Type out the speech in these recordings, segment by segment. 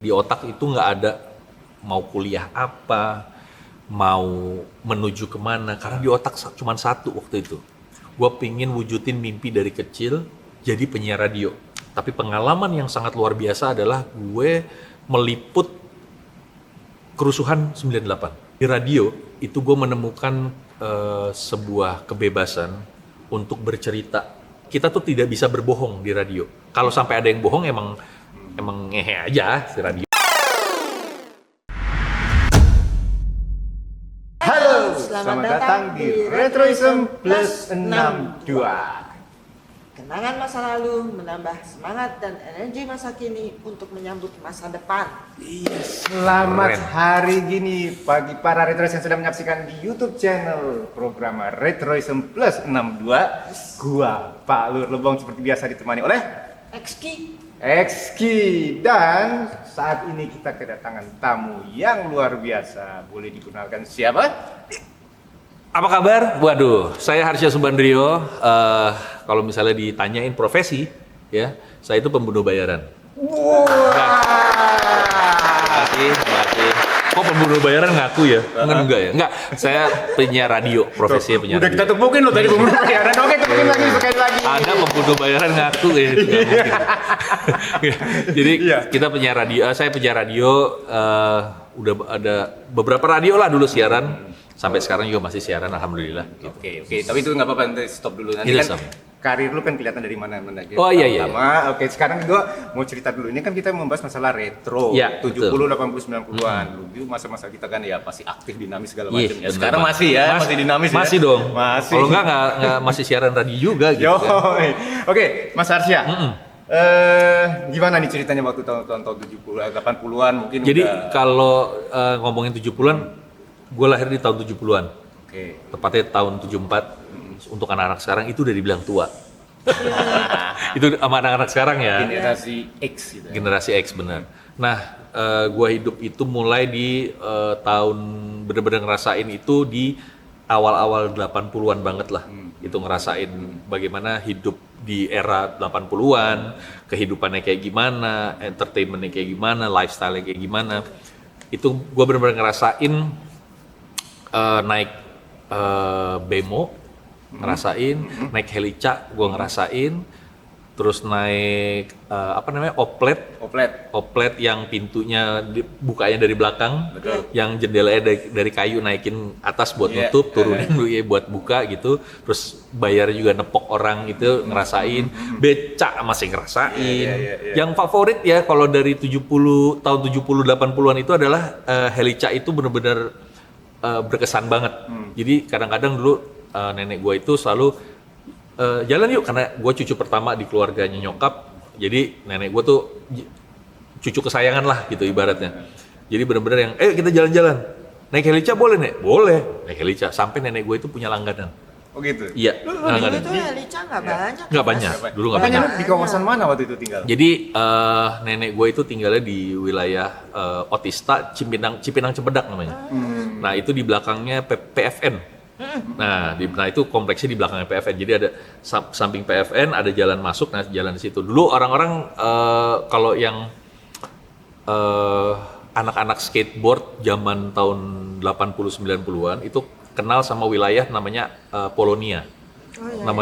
Di otak itu nggak ada mau kuliah apa, mau menuju kemana, karena di otak cuma satu waktu itu. Gue pingin wujudin mimpi dari kecil jadi penyiar radio. Tapi pengalaman yang sangat luar biasa adalah gue meliput kerusuhan 98. Di radio itu gue menemukan sebuah kebebasan untuk bercerita. Kita tuh tidak bisa berbohong di radio. Kalau sampai ada yang bohong emang ngehe aja si radio. Halo, selamat datang di Retroism Plus 62. Kenangan masa lalu menambah semangat dan energi masa kini untuk menyambut masa depan. Selamat Keren. hari gini bagi para Retrois yang sedang menyaksikan di YouTube channel program Retroism Plus 62. Gua Pak Lur Lebong seperti biasa ditemani oleh Exki, dan saat ini kita kedatangan tamu yang luar biasa. Boleh dikenalkan siapa? Apa kabar? Waduh, saya Harsha Subandrio. Kalau misalnya ditanyain profesi, ya, saya itu pembunuh bayaran. Terima kasih. Kok pembunuh bayaran ngaku ya? Enggak ya? Enggak, saya penyiar radio, profesinya penyiar Udah radio. kita temukin lo tadi pembunuh bayaran. Oke, temukin lagi sekali lagi. Ada pembunuh bayaran ngaku ya? Nggak mungkin. Jadi Iya. kita penyiar radio, saya penyiar radio, udah ada beberapa radio lah dulu siaran. Sampai sekarang juga masih siaran, alhamdulillah. Gitu. Oke, tapi itu nggak apa-apa, nanti stop dulu. Nanti Iya, kan stop. karir lu kan kelihatan dari mana-mana. Oh, iya. Pertama, oke, sekarang gua mau cerita dulu. Ini kan kita membahas masalah retro, Iya, 70, 80, 90-an. Dulu masa-masa kita kan ya pasti aktif, dinamis segala Iya, macam. Ya, bener sekarang banget. masih ya, masih dinamis Masih ya. dong. Masih. Kalau enggak masih siaran radio juga gitu. Yo, Kan. oke, Mas Arsya. Gimana nih ceritanya waktu tahun 70, 80-an mungkin Jadi udah. kalau ngomongin 70-an, gue lahir di tahun 70-an. Oke. Tepatnya tahun 74. Untuk anak-anak sekarang itu udah dibilang tua. Itu sama anak-anak sekarang ya. Generasi X gitu. Ya. Generasi X benar. Nah, gue hidup itu mulai di tahun bener-bener ngerasain itu di awal-awal 80-an banget lah. Itu ngerasain bagaimana hidup di era 80-an, kehidupannya kayak gimana, entertainmentnya kayak gimana, lifestyle-nya kayak gimana. Itu gue bener-bener ngerasain naik bemo, ngerasain, naik helica gue ngerasain, terus naik oplet yang pintunya bukanya dari belakang, Betul. yang jendelanya dari kayu naikin atas buat Iya. nutup, turunin dulu ya buat buka gitu, terus bayar juga nepok orang gitu ngerasain, becak masih ngerasain. Iya. Yang favorit ya kalau dari tahun 70 80-an itu adalah helica itu bener-bener berkesan banget. Jadi kadang-kadang dulu nenek gue itu selalu jalan yuk, karena gue cucu pertama di keluarganya nyokap. Jadi nenek gue tuh cucu kesayangan lah gitu ibaratnya. Jadi bener-bener yang kita jalan-jalan. Naik helica boleh nek? Boleh naik helica. Sampai nenek gue itu punya langganan. Oh gitu. Iya, Dulu langganan. itu Helica nggak banyak. Nggak banyak. Dulu nggak Makanya banyak. lu di kawasan mana waktu itu tinggal? Jadi nenek gue itu tinggalnya di wilayah Otista, Cipinang Cempedak namanya. Nah itu di belakangnya PFN. Nah itu kompleksnya di belakangnya PFN. Jadi ada samping PFN ada jalan masuk, nah jalan di situ. Dulu orang-orang kalau yang anak-anak skateboard zaman tahun 80 90-an itu kenal sama wilayah namanya Polonia. Nama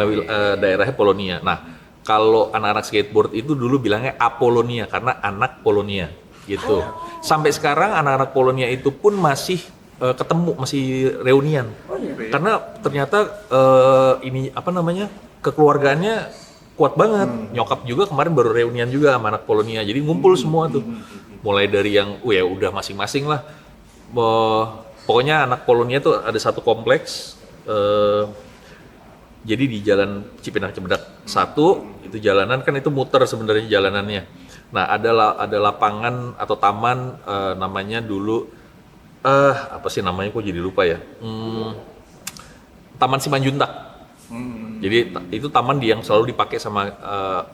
daerahnya Polonia. Nah, kalau anak-anak skateboard itu dulu bilangnya Apolonia karena anak Polonia gitu. Sampai sekarang anak-anak Polonia itu pun masih ketemu, masih reunian. Karena ternyata kekeluargaannya kuat banget. Nyokap juga kemarin baru reunian juga sama anak Polonia. Jadi ngumpul semua tuh. Mulai dari yang ya udah masing-masing lah. Pokoknya anak Polonia tuh ada satu kompleks. Jadi di Jalan Cipinang Cempedak 1 itu jalanan kan itu muter sebenarnya jalanannya. Nah ada lapangan atau taman namanya dulu apa sih namanya kok jadi lupa ya? Taman Simanjuntak. Jadi itu taman yang selalu dipakai sama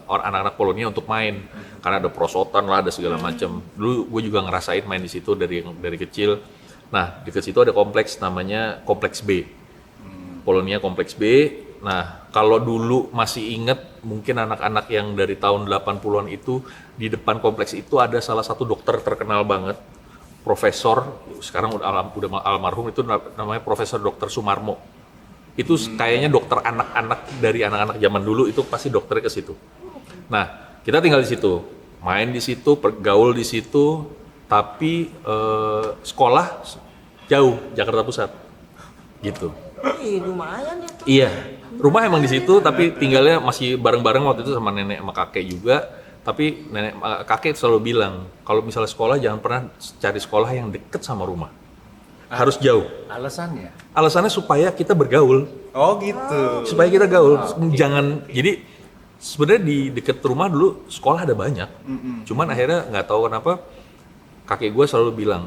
anak-anak Polonia untuk main karena ada perosotan lah, ada segala macam. Dulu gue juga ngerasain main di situ dari kecil. Nah dekat situ ada kompleks namanya Kompleks B. Polonia Kompleks B Nah, kalau dulu masih inget, mungkin anak-anak yang dari tahun 80-an itu, di depan kompleks itu ada salah satu dokter terkenal banget, profesor, sekarang udah almarhum, itu namanya Profesor Dr. Sumarmo. Itu kayaknya dokter anak-anak dari anak-anak zaman dulu, itu pasti dokternya ke situ. Nah, kita tinggal di situ, main di situ, bergaul di situ, tapi sekolah jauh, Jakarta Pusat, gitu. Lumayan itu. Iya, rumah emang di situ, tapi tinggalnya masih bareng-bareng waktu itu sama nenek sama kakek juga. Tapi nenek kakek selalu bilang, kalau misalnya sekolah jangan pernah cari sekolah yang deket sama rumah. Harus jauh. Alasannya? Alasannya supaya kita bergaul. Oh gitu. Supaya kita gaul. Jangan, jadi sebenarnya di deket rumah dulu sekolah ada banyak. Cuman akhirnya nggak tahu kenapa kakek gue selalu bilang,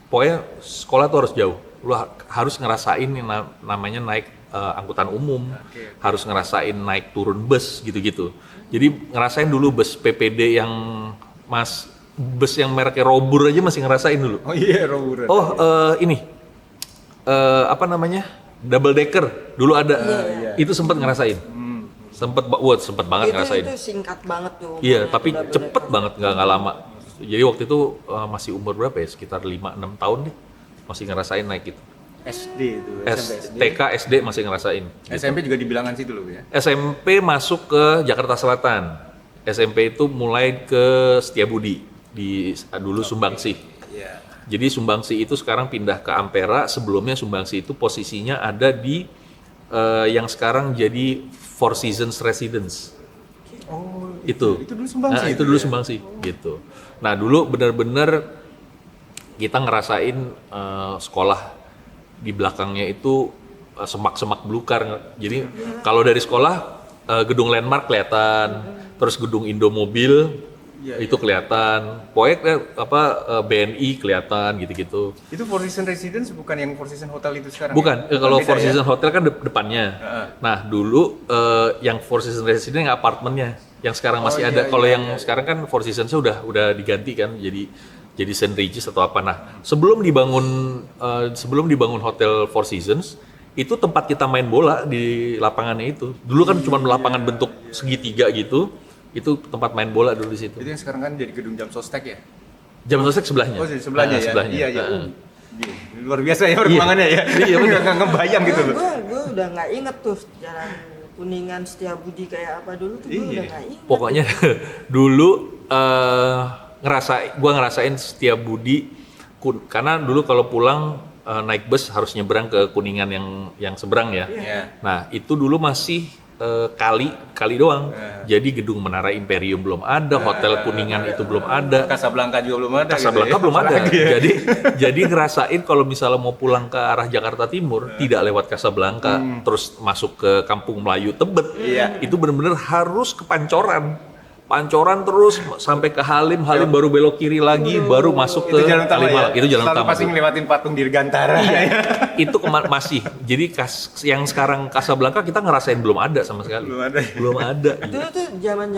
pokoknya sekolah tuh harus jauh. Lu harus ngerasain yang namanya naik angkutan umum, harus ngerasain naik turun bus gitu-gitu. Jadi ngerasain dulu bus PPD yang bus yang mereknya Robur aja masih ngerasain dulu. Oh iya, Robur. Oh ini apa namanya, double decker dulu ada. Itu sempat ngerasain. Sempet banget ngerasain. Itu singkat banget tuh. Iya, tapi cepet banget, nggak lama. Jadi waktu itu masih umur berapa ya? Sekitar 5-6 tahun deh. Masih ngerasain naik itu. SD itu, TK, SD masih ngerasain. SMP juga di bilangan situ loh ya? SMP masuk ke Jakarta Selatan. SMP itu mulai ke Setiabudi, dulu Sumbangsi. Iya. Jadi Sumbangsi itu sekarang pindah ke Ampera, sebelumnya Sumbangsi itu posisinya ada di yang sekarang jadi Four Seasons Residence. Oh, Itu dulu Sumbangsi. Nah, itu dulu Sumbangsi gitu. Nah, dulu benar-benar kita ngerasain sekolah di belakangnya itu semak-semak belukar. Jadi kalau dari sekolah gedung Landmark kelihatan, terus gedung Indomobil itu kelihatan, pokoknya BNI kelihatan gitu-gitu. Itu Four Seasons Residence bukan yang Four Seasons Hotel itu sekarang? Bukan, ya? kalau Beda Four ya? Seasons Hotel kan depannya. Nah, dulu yang Four Seasons Residence yang apartemennya, yang sekarang masih ada. Kalau yang sekarang kan Four Seasons-nya udah diganti kan, jadi St. Regis atau apa. Nah, sebelum dibangun Hotel Four Seasons, itu tempat kita main bola di lapangannya itu. Dulu kan cuma lapangan bentuk segitiga gitu. Itu tempat main bola dulu di situ. Itu yang sekarang kan jadi gedung Jam Sostek ya? Jam Sostek sebelahnya. Oh, sebelahnya ya? Sebelahnya. Iya. Luar biasa ya perkembangannya ya? Iya, bener. Nggak ngebayang gitu loh. Gue udah nggak inget tuh jalan Kuningan Setiabudi kayak apa dulu tuh, gue udah nggak inget. Pokoknya dulu gua ngerasain Setiabudi karena dulu kalau pulang naik bus harus nyebrang ke Kuningan yang seberang ya. Nah, itu dulu masih kali doang. Jadi gedung Menara Imperium belum ada, Hotel Kuningan itu belum ada. Casablanca juga belum ada. Casablanca gitu ya? belum ada. Apalagi ya? Jadi ngerasain kalau misalnya mau pulang ke arah Jakarta Timur tidak lewat Casablanca, terus masuk ke Kampung Melayu Tebet. Itu benar-benar harus ke Pancoran terus sampai ke Halim baru belok kiri lagi, baru masuk ke Itu jalan utama ya? Itu jalan Selalu utama. pasti ngelewatin patung Dirgantara. Itu masih. Jadi yang sekarang Casablanca kita ngerasain belum ada sama sekali. Belum ada. Itu tuh zaman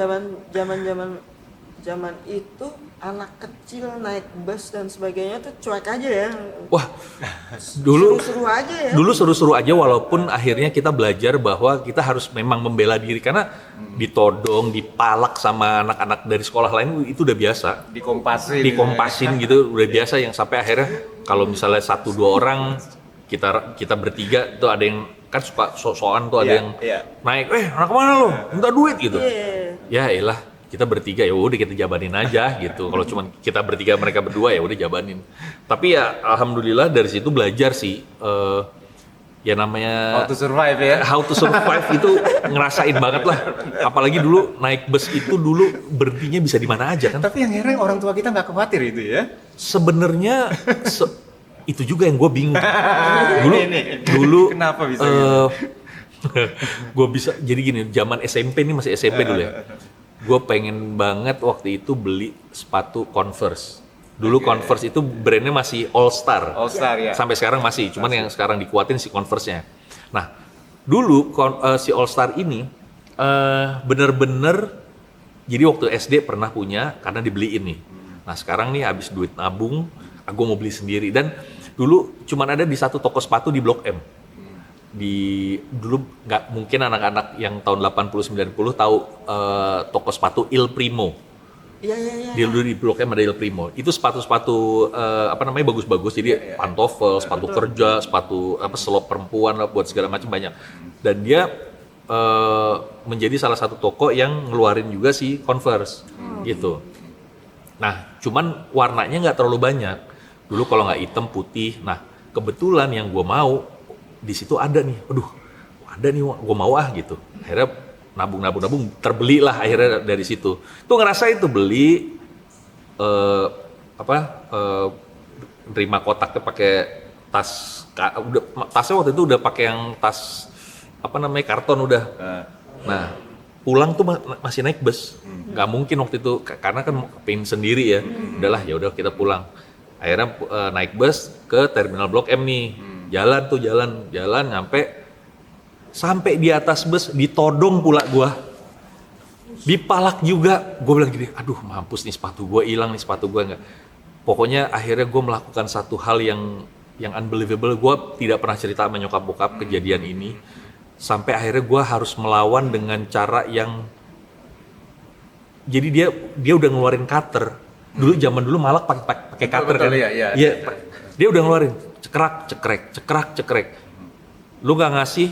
itu anak kecil naik bus dan sebagainya tuh cuek aja ya. Wah, dulu Seru-seru aja ya. Dulu seru-seru aja, walaupun akhirnya kita belajar bahwa kita harus memang membela diri karena ditodong, dipalak sama anak-anak dari sekolah lain itu udah biasa. Dikompasin gitu udah biasa, yang sampai akhirnya kalau misalnya 1-2 orang kita bertiga tuh ada yang kan suka sok-sokan tuh ada yang naik, anak kemana lo? Minta duit gitu. Ya elah, kita bertiga ya udah kita jabanin aja gitu. Kalau cuma kita bertiga mereka berdua ya udah jabanin. Tapi ya alhamdulillah dari situ belajar sih ya namanya How to survive ya. How to survive itu ngerasain banget lah. Apalagi dulu naik bus itu dulu berhentinya bisa di mana aja kan. Tapi yang heran orang tua kita nggak khawatir itu ya. Sebenarnya itu juga yang gue bingung. Dulu Kenapa bisa gue bisa jadi gini, zaman SMP, ini masih SMP dulu ya. Gue pengen banget waktu itu beli sepatu Converse. Dulu Converse itu brandnya masih All Star. All Star ya. Sampai sekarang masih, cuman yang sekarang dikuatin si Converse-nya. Nah, dulu si All Star ini bener-bener, jadi waktu SD pernah punya karena dibeliin nih. Nah sekarang nih habis duit nabung, aku mau beli sendiri. Dan dulu cuman ada di satu toko sepatu di Blok M. dulu nggak mungkin anak-anak yang tahun 80-90 tahu toko sepatu Il Primo. Iya. Dulu di Blok M ada Il Primo. Itu sepatu-sepatu bagus-bagus. Jadi pantofel, sepatu kerja, sepatu selop perempuan lah, buat segala macam banyak. Dan dia menjadi salah satu toko yang ngeluarin juga si Converse gitu. Nah, cuman warnanya nggak terlalu banyak. Dulu kalau nggak hitam putih. Nah, kebetulan yang gue mau di situ ada nih. Aduh, ada nih, gue mau gitu. Akhirnya nabung terbeli lah akhirnya dari situ. Tuh ngerasa itu beli nerima kotaknya pakai tas tasnya waktu itu udah pakai yang tas karton udah. Nah, pulang tuh masih naik bus. Nggak mungkin waktu itu karena kan pengen sendiri ya. Udahlah ya udah kita pulang. Akhirnya naik bus ke terminal Blok M nih. Jalan sampai di atas bus ditodong pula gua. Dipalak juga. Gua bilang gini, aduh mampus nih sepatu gua hilang nih sepatu gua enggak. Pokoknya akhirnya gua melakukan satu hal yang unbelievable. Gua tidak pernah cerita sama nyokap bokap kejadian ini. Sampai akhirnya gua harus melawan dengan cara yang jadi dia udah ngeluarin cutter. Dulu zaman dulu malak pakai cutter kan. Iya. Dia udah ngeluarin cekrek. Lu nggak ngasih,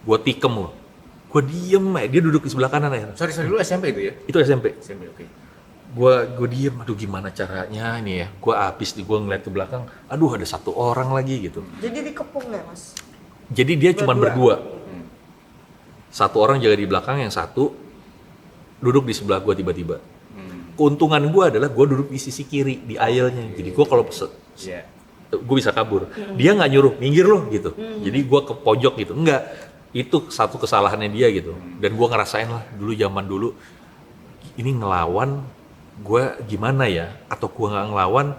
gue tikem lo. Gue diem dia duduk di sebelah kanan ya. Sorry dulu SMP itu ya? Itu SMP. Oke. Gue diem, aduh gimana caranya ini ya. Gue habis gue ngeliat ke belakang, aduh ada satu orang lagi gitu. Jadi dikepung ya mas? Jadi dia cuma berdua. Satu orang jaga di belakang, yang satu duduk di sebelah gue tiba-tiba. Keuntungan gue adalah gue duduk di sisi kiri, di aisle-nya. Jadi gue kalau gue bisa kabur. Dia nggak nyuruh, minggir loh gitu. Jadi gue ke pojok gitu. Enggak. Itu satu kesalahannya dia gitu. Dan gue ngerasain lah zaman dulu ini ngelawan gue gimana ya, atau gue nggak ngelawan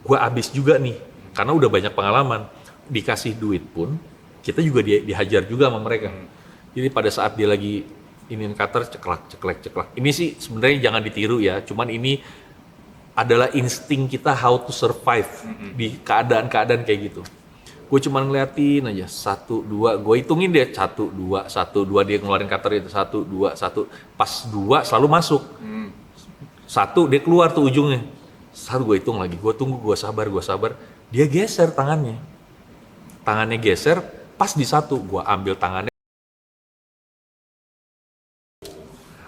gue abis juga nih karena udah banyak pengalaman. Dikasih duit pun kita juga dihajar juga sama mereka. Jadi pada saat dia lagi iniin cutter ceklek. Ini sih sebenarnya jangan ditiru ya, cuman ini adalah insting kita how to survive di keadaan-keadaan kayak gitu. Gue cuma ngeliatin aja 1, 2, gue hitungin dia 1, 2, dia ngeluarin cutter itu 1, 2, pas 2 selalu masuk. 1 dia keluar tuh ujungnya. 1 gue hitung lagi, gue tunggu, gue sabar. Dia geser tangannya geser, pas di 1 gue ambil tangannya.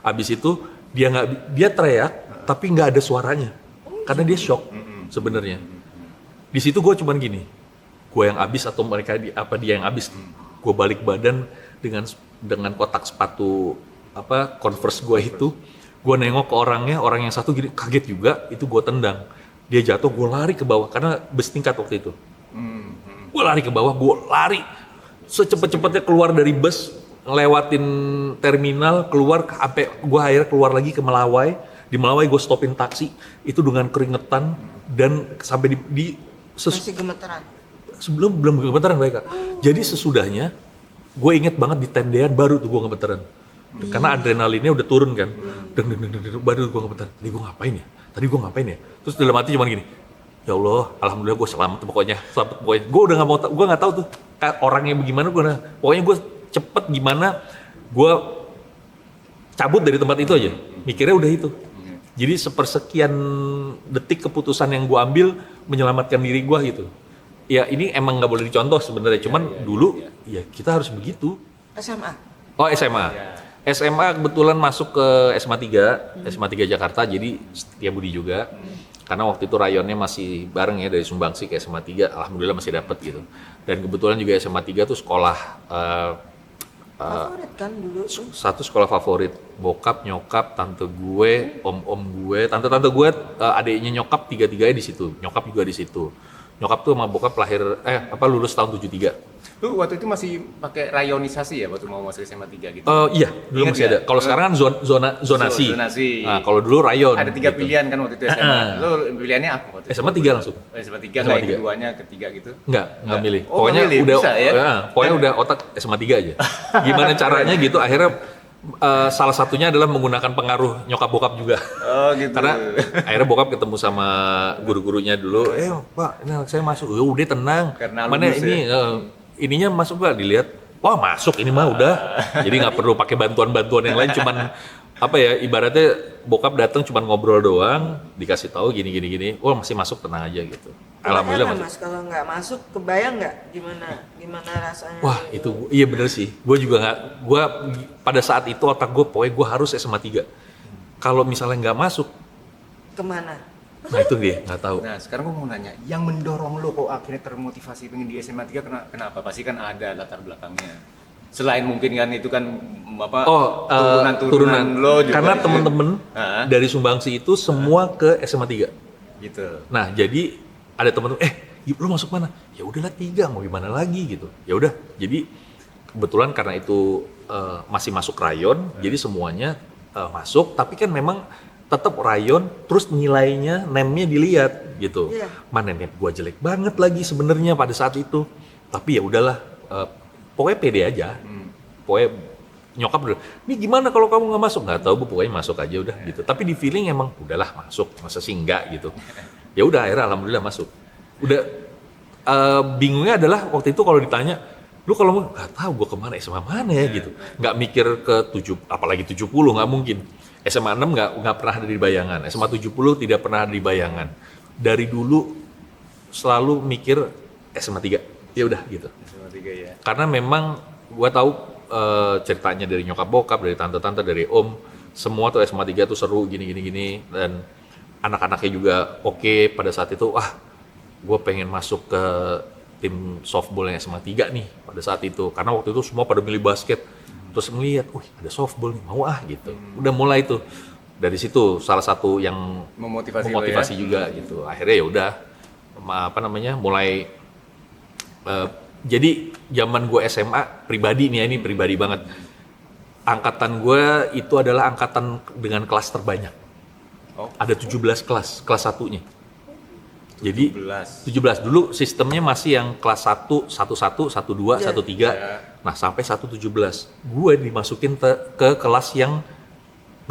Abis itu dia teriak tapi nggak ada suaranya karena dia shock sebenarnya. Di situ gue cuman gini, gue yang abis atau dia yang abis. Gue balik badan dengan kotak sepatu Converse gue itu. Gue nengok ke orang yang satu gini kaget juga, itu gue tendang. Dia jatuh, gue lari ke bawah karena bus tingkat waktu itu. Gue lari ke bawah, gue lari secepat-cepatnya keluar dari bus, ngelewatin terminal, keluar sampai gue akhirnya keluar lagi ke Melawai. Di Melawai gue stopin taksi itu dengan keringetan dan sampai masih gemeteran. Belum gemeteran mereka. Jadi sesudahnya gue inget banget di tendean baru tuh gue gemeteran. Karena adrenalinnya udah turun kan. Baru gue gemeteran. Tadi gue ngapain ya? Terus dalam hati cuma gini, ya Allah, alhamdulillah gue selamat pokoknya. Gue udah gue nggak tahu tuh orangnya bagaimana. Pokoknya gue cepet gimana, gue cabut dari tempat itu aja. Mikirnya udah itu. Jadi sepersekian detik keputusan yang gue ambil menyelamatkan diri gue gitu. Ya ini emang nggak boleh dicontoh sebenarnya. Cuman dulu ya kita harus begitu. SMA? Oh SMA. SMA kebetulan masuk ke SMA 3 Jakarta, jadi Setiabudi juga. Karena waktu itu rayonnya masih bareng ya, dari Sumbangsi ke SMA 3, alhamdulillah masih dapet gitu. Dan kebetulan juga SMA 3 tuh sekolah favorit kan dulu tuh? Satu sekolah favorit, bokap, nyokap, tante gue, om gue, tante gue, adiknya nyokap, tiga-tiganya di situ. Nyokap juga di situ. Nyokap tuh sama bokap lulus tahun 73. Lu waktu itu masih pakai rayonisasi ya waktu mau masuk SMA 3 gitu? Iya, dulu masih ada. Kalau sekarang kan zonasi. Nah, kalau dulu rayon. Ada 3 gitu. Pilihan kan waktu itu SMA. Lu pilihannya apa waktu itu? SMA 3 langsung. SMA 3 nggak yang keduanya, ketiga gitu? Nggak milih. Oh, Pokoknya milih, udah bisa, ya? Pokoknya udah otak SMA 3 aja. Gimana caranya gitu, akhirnya salah satunya adalah menggunakan pengaruh nyokap bokap juga. Oh gitu. Karena akhirnya bokap ketemu sama guru-gurunya dulu. Pak, ini anak saya masuk. Udah tenang. Karena mana lulus, ini ininya masuk nggak, dilihat, wah masuk ini mah udah. Jadi nggak perlu pakai bantuan-bantuan yang lain, cuman apa ya, ibaratnya bokap datang cuman ngobrol doang, dikasih tahu gini, wah masih masuk, tenang aja gitu. Alhamdulillah Gimana, masuk. Mas, kalau nggak masuk, kebayang nggak gimana rasanya? Wah itu, iya bener sih, gue juga nggak, gue pada saat itu otak gue pokoknya gue harus SMA 3. Kalau misalnya nggak masuk, Kemana? nah itu dia, nggak tahu. Nah, sekarang gue mau nanya, yang mendorong lo kok akhirnya termotivasi pengen di SMA 3 kenapa? Pasti kan ada latar belakangnya. Selain mungkin kan itu kan apa turunan lo juga. Karena temen-temen Hah? dari Sumbangsi itu semua ke SMA 3. Gitu. Nah jadi ada temen-temen, lu masuk mana? Ya udahlah 3, mau gimana lagi gitu. Ya udah, jadi kebetulan karena itu masih masuk rayon, jadi semuanya masuk. Tapi kan memang tetap rayon, terus nilainya, nemnya dilihat gitu. Iya. Mana nem gua jelek banget lagi sebenarnya pada saat itu. Tapi ya udahlah, pokoknya pede aja. Pokoknya nyokap udah, ini gimana kalau kamu nggak masuk? Nggak tahu bu, pokoknya masuk aja udah gitu. Tapi di feeling emang udahlah masuk, masa sih enggak gitu. Ya udah akhirnya alhamdulillah masuk. Udah bingungnya adalah waktu itu kalau ditanya, lu kalau mau nggak tahu gue kemana, SMA mana ya gitu. Nggak mikir ke 7, apalagi 70 nggak mungkin. SMA 6 nggak pernah ada di bayangan. SMA 70 tidak pernah ada di bayangan. Dari dulu selalu mikir SMA 3. Ya udah gitu. SMA 3 ya. Karena memang gue tahu ceritanya dari nyokap bokap, dari tante-tante, dari om, semua tuh SMA 3 tuh seru gini dan anak-anaknya juga oke pada saat itu. Gue pengen masuk ke tim softball yang SMA 3 nih pada saat itu. Karena waktu itu semua pada milih basket. Terus ngeliat, ada softball nih, mau gitu. Udah mulai tuh. Dari situ salah satu yang Memotivasi lo ya? juga gitu. Akhirnya ya udah mulai jadi zaman gue SMA pribadi nih ya, ini pribadi banget. Angkatan gue itu adalah angkatan dengan kelas terbanyak. Oh. Ada 17 kelas 1-nya. Jadi 17. 17 dulu sistemnya masih yang kelas 1, 11, 12, Iya. 13. Iya. Nah, sampai 117. Gue dimasukin ke kelas yang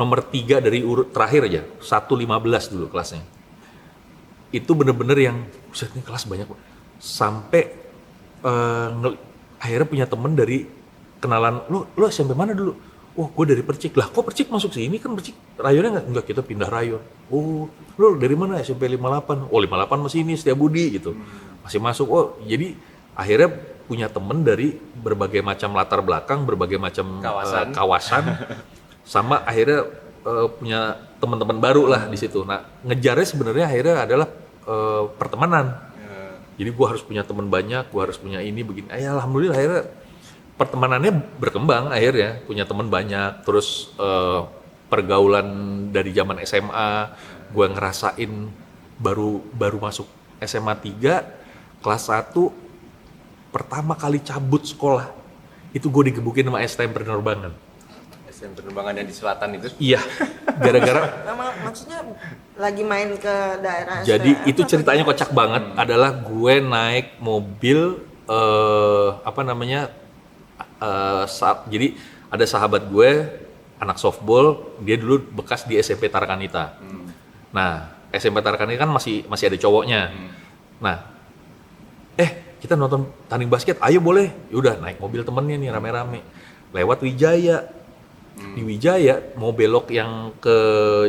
nomor 3 dari urut terakhir aja. 115 dulu kelasnya. Itu bener-bener yang buset nih kelas banyak. Sampai akhirnya punya temen dari kenalan, lu SMP mana dulu? Wah, gue dari Percik. Lah, kok Percik masuk sini? Kan Percik rayonnya enggak, kita pindah rayon. Oh, lu dari mana? SMP 58. Oh, 58 masih ini Setiabudi gitu. Masih masuk. Oh, jadi akhirnya punya temen dari berbagai macam latar belakang, berbagai macam kawasan. Sama akhirnya punya teman-teman baru lah di situ. Nah, ngejarnya sebenarnya akhirnya adalah pertemanan. Jadi gue harus punya teman banyak, gue harus punya ini begini. Alhamdulillah akhirnya pertemanannya berkembang, akhirnya punya teman banyak. Terus pergaulan dari zaman SMA, gue ngerasain baru masuk SMA 3, kelas 1, pertama kali cabut sekolah, itu gue digebukin sama STM penerbangan. STM penerbangan yang di selatan itu? Iya, gara-gara Maksudnya lagi main ke daerah jadi STM itu atau ceritanya gimana? kocak banget adalah gue naik mobil jadi ada sahabat gue anak softball, dia dulu bekas di SMP Tarakanita. Nah, SMP Tarakanita kan masih ada cowoknya. Nah, kita nonton tanding basket, ayo boleh. Yaudah naik mobil temennya nih rame-rame. Lewat Wijaya. Di Wijaya mau belok yang ke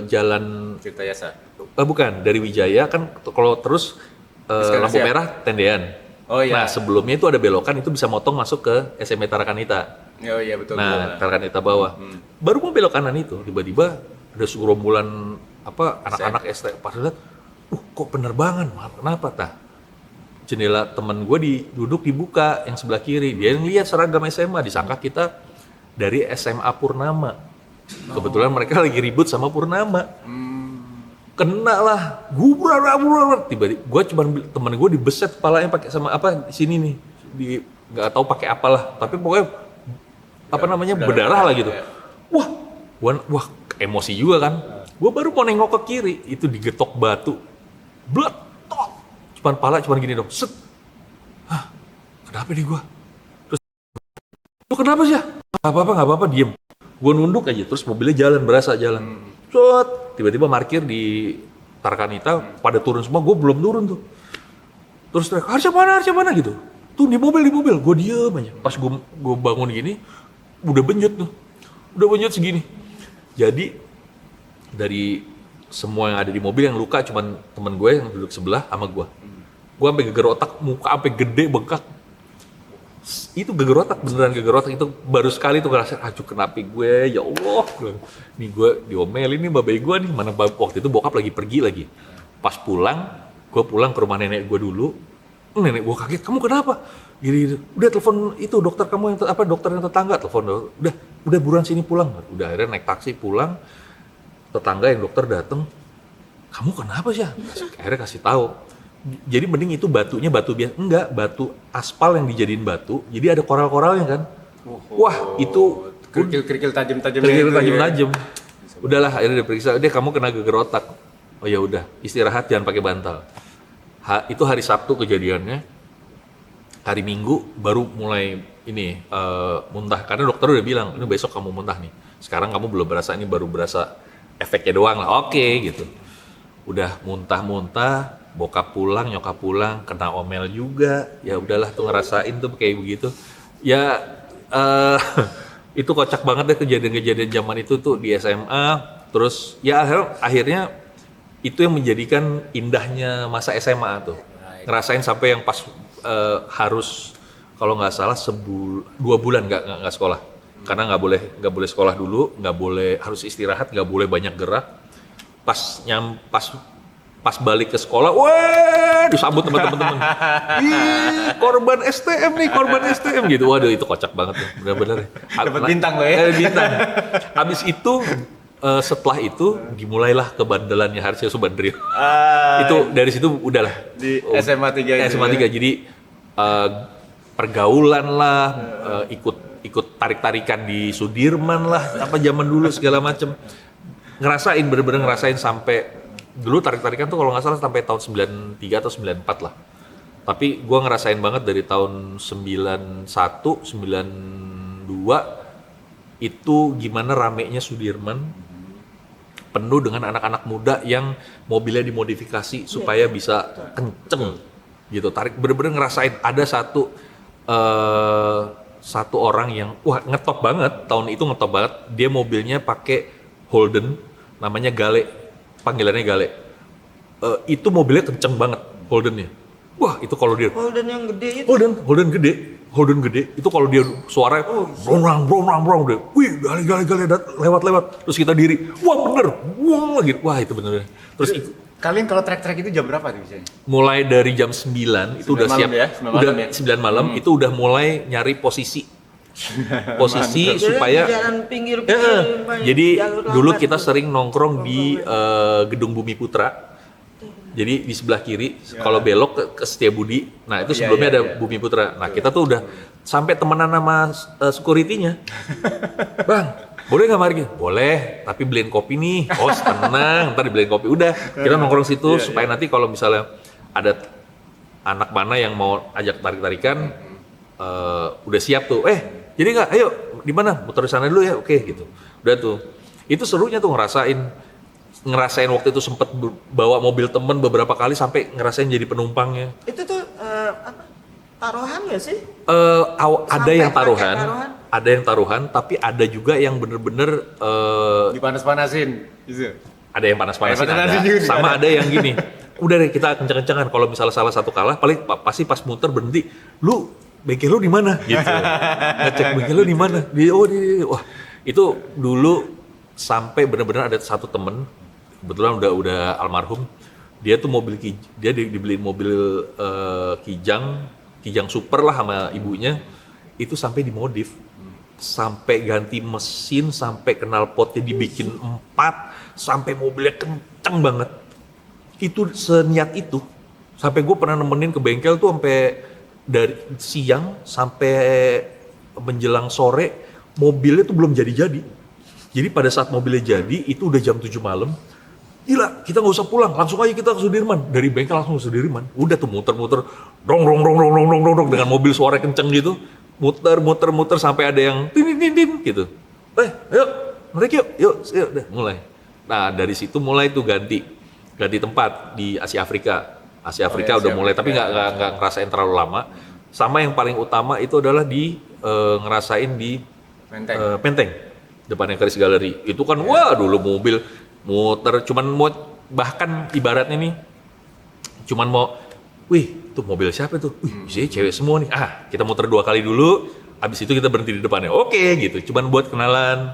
jalan Tirta Yasa. bukan, dari Wijaya kan kalau terus Sekarang lampu siap. merah tendean. Oh iya. Nah, sebelumnya itu ada belokan, itu bisa motong masuk ke SMP Tarakanita. Oh iya betul. Nah, Tarakanita bawah. Baru mau belok kanan itu, tiba-tiba ada segerombolan anak-anak ST. Pas lihat, kok penerbangan? Kenapa tah? Jendela temen gue duduk dibuka yang sebelah kiri. Dia ngeliat seragam SMA, disangka kita dari SMA Purnama. Kebetulan mereka lagi ribut sama Purnama. Kena lah, gubrar, tiba-tiba gue temen gue dibeset kepalanya pakai sama sini nih, nggak tahu pakai apalah, tapi pokoknya berdarah lah gitu. Wah, emosi juga kan. Gue baru mau nengok ke kiri, itu digetok batu, bletok, cuman gini dong, set. Kenapa nih gue? Terus, lu kenapa sih ya? Nggak apa-apa, diem. Gue nunduk aja, terus mobilnya berasa jalan. Tiba-tiba parkir di Tarakanita, pada turun semua, gue belum turun tuh. Terus teriak, harusnya mana gitu. Tuh di mobil, gue diem aja. Pas gue bangun gini, udah benyut tuh. Udah benyut segini. Jadi dari semua yang ada di mobil yang luka cuman temen gue yang duduk sebelah sama gue. Gue sampai geger otak, muka sampai gede bengkak. Itu geger otak, beneran geger otak. Itu baru sekali tuh ngerasain, aduh kenapa gue, ya Allah. Nih gue diomelin nih babai gue nih, mana waktu itu bokap lagi pergi lagi. Pas pulang, gue pulang ke rumah nenek gue dulu. Nenek gue kaget, kamu kenapa? Gini, udah telepon itu dokter kamu yang dokter yang tetangga telepon, udah buruan sini pulang. Udah akhirnya naik taksi pulang, tetangga yang dokter dateng, kamu kenapa sih? Akhirnya kasih tahu. Jadi mending itu batunya batu biasa, enggak batu aspal yang dijadiin batu, jadi ada koral-koralnya kan. Wah itu kerikil tajam-tajam. Udahlah akhirnya diperiksa, kamu kena geger otak. Oh ya udah istirahat jangan pakai bantal. Itu hari Sabtu kejadiannya. Hari Minggu baru mulai ini muntah karena dokter udah bilang ini besok kamu muntah nih. Sekarang kamu belum berasa, ini baru berasa efeknya doang lah. Oke gitu. Udah muntah-muntah, bokap pulang, nyokap pulang, kena omel juga. Ya udahlah tuh ngerasain tuh kayak begitu. Ya itu kocak banget deh kejadian-kejadian zaman itu tuh di SMA. Terus ya akhirnya itu yang menjadikan indahnya masa SMA tuh. Ngerasain sampai yang pas harus kalau nggak salah 2 bulan nggak sekolah karena nggak boleh sekolah dulu, nggak boleh, harus istirahat, nggak boleh banyak gerak. Pas balik ke sekolah, wah disambut teman-teman. Ih, korban STM gitu. Waduh itu kocak banget tuh, benar-benar. Dapat bintang lo ya. Bintang. Habis itu setelah itu dimulailah kebandelannya Harsha Subandrio. Itu dari situ udahlah Di SMA 3 SMA 3 jadi pergaulan lah, ikut tarik-tarikan di Sudirman lah, apa zaman dulu segala macem. Bener-bener ngerasain sampai dulu tarik-tarikan tuh kalau nggak salah sampai tahun 93 atau 94 lah. Tapi gua ngerasain banget dari tahun 91, 92 itu gimana ramenya Sudirman penuh dengan anak-anak muda yang mobilnya dimodifikasi supaya bisa kenceng gitu. Tarik bener-bener ngerasain ada satu orang yang ngetop banget, tahun itu ngetop banget. Dia mobilnya pakai Holden, namanya Gale, panggilannya Gale. Itu mobilnya kenceng banget Holdennya. Wah itu kalau dia Holden yang gede itu. Holden gede itu kalau dia suaranya brong deh. Wih Gale lewat. Terus kita diri, wah gitu. Wah itu bener. Terus kalian kalau track-track itu jam berapa tuh biasanya? mulai dari jam 9 itu udah siap ya? 9 malam itu udah mulai nyari posisi supaya jalan pinggir jadi jalur dulu lambat kita tuh. sering nongkrong di Gedung Bumi Putra. Jadi di sebelah kiri kalau belok ke Setiabudi. Nah, itu sebelumnya ada Bumi Putra. Nah, kita tuh udah sampai temenan sama security-nya. Bang, boleh nggak mari? Boleh, tapi beliin kopi nih. Oh, tenang, ntar dibeliin kopi. Udah, kita nongkrong situ supaya nanti kalau misalnya ada anak mana yang mau ajak tarik-tarikan, udah siap tuh. Jadi nggak? Ayo, di mana? Muter sana dulu ya. Oke, gitu. Udah tuh. Itu serunya tuh ngerasain waktu itu sempet bawa mobil temen beberapa kali sampai ngerasain jadi penumpangnya. Itu tuh taruhan nggak sih? Ada yang taruhan, tapi ada juga yang bener-bener dipanas-panasin gitu. ada yang panas-panasin, juga sama ada yang gini. Udah deh kita kenceng-kencengan, kalau misalnya salah satu kalah, paling pasti pas muter berhenti. Lu bengkel lu di mana? Gitu. Ngecek bengkel lu di mana? Wah itu dulu sampai bener-bener ada satu temen, kebetulan udah almarhum. Dia tuh dia dibeliin mobil Kijang super lah sama ibunya. Itu sampai dimodif, sampai ganti mesin, sampai knalpotnya dibikin 4, sampai mobilnya kenceng banget. Itu seniat itu. Sampai gue pernah nemenin ke bengkel tuh sampai dari siang sampai menjelang sore, mobilnya tuh belum jadi-jadi. Jadi pada saat mobilnya jadi, itu udah jam 7 malam. Gila, kita nggak usah pulang, langsung aja kita ke Sudirman. Dari bengkel langsung ke Sudirman. Udah tuh muter-muter, dong dengan mobil suara kenceng gitu. Muter sampai ada yang tin gitu. Ayo, narik yuk, udah mulai. Nah dari situ mulai tuh ganti tempat di Asia Afrika udah mulai, tapi nggak ngerasain terlalu lama. Sama yang paling utama itu adalah di ngerasain di Menteng. Menteng, depannya Keris Galeri. Itu kan wah dulu mobil muter, cuman mau bahkan ibaratnya nih, cuman mau, wih tuh mobil siapa tuh? Wih sih cewek semua nih. Kita muter 2 kali dulu, habis itu kita berhenti di depannya. Oke gitu, cuman buat kenalan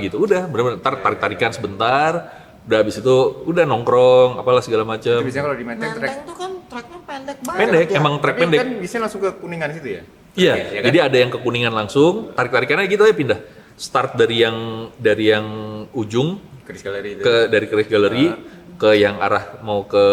gitu. Udah bener-bener ntar tarik-tarikan sebentar. Udah habis itu udah nongkrong, apalah segala macam. Itu biasanya kalau di Menteng track. Menteng tuh kan treknya pendek banget. Pendek, ya. emang trek Tapi pendek. kan biasanya langsung ke Kuningan situ ya? Iya, Ya kan? jadi ada yang ke Kuningan langsung, tarik-tarikannya gitu aja pindah. Start dari yang ujung Keris Galeri itu. dari Keris Galeri ke yang arah mau ke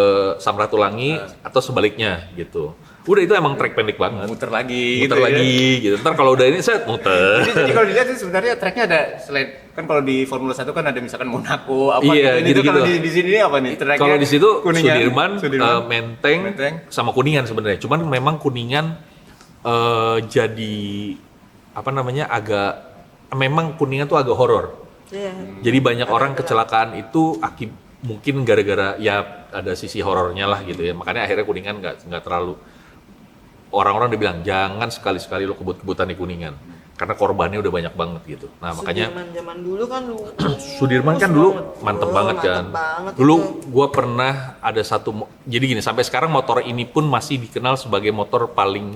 Samratulangi atau sebaliknya gitu. Udah itu emang trek pendek banget. Muter lagi Muter gitu lagi gitu. Ntar kalau udah ini set muter. Jadi kalau dilihat sih sebenarnya tracknya ada selain kan kalau di Formula 1 kan ada misalkan Monaco apa Iya, gitu. gitu-gitu. Kalau di sini apa nih? Tracknya Kalau di situ Kuningan, Sudirman, Menteng, Menteng. sama Kuningan sebenarnya. Cuman memang Kuningan jadi apa namanya memang Kuningan tuh agak horor. Iya. Jadi banyak orang kecelakaan itu mungkin gara-gara ya ada sisi horornya lah gitu ya. Makanya akhirnya Kuningan nggak terlalu, orang-orang udah bilang jangan sekali-sekali lo kebut-kebutan di Kuningan karena korbannya udah banyak banget gitu. Nah makanya Sudirman zaman dulu kan Sudirman kan dulu mantep banget kan. banget Dulu itu. gua pernah ada jadi gini, sampai sekarang motor ini pun masih dikenal sebagai motor paling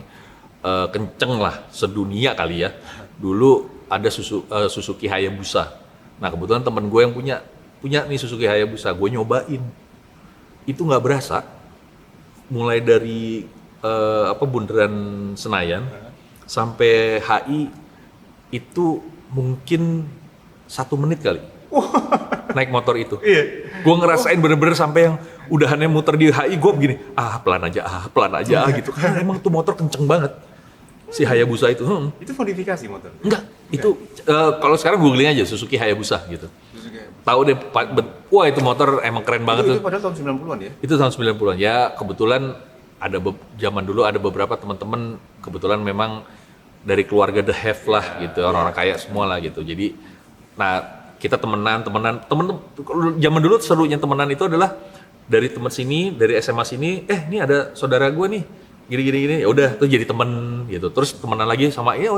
kenceng lah sedunia kali ya. Dulu ada Suzuki Hayabusa. Nah kebetulan temen gue yang punya nih Suzuki Hayabusa, gue nyobain. Itu nggak berasa. Mulai dari bundaran Senayan sampai HI itu mungkin 1 menit kali. Naik motor itu. Gue ngerasain bener-bener sampai yang udahannya muter di HI, gue begini, pelan aja gitu. Karena emang tuh motor kenceng banget. Si Hayabusa itu. itu modifikasi motor. Enggak, itu kalau sekarang googling aja Suzuki Hayabusa gitu. Tahu deh, wah itu motor emang keren banget Itu tuh. padahal tahun 90-an ya. Itu tahun 90-an. Ya kebetulan ada zaman dulu ada beberapa teman-teman kebetulan memang dari keluarga The Have lah gitu, orang-orang kaya semua lah gitu. Jadi nah kita temenan zaman dulu serunya temenan itu adalah dari teman sini, dari SMA sini, ini ada saudara gue nih gini, ya udah tuh jadi temen gitu. Terus temenan lagi sama ini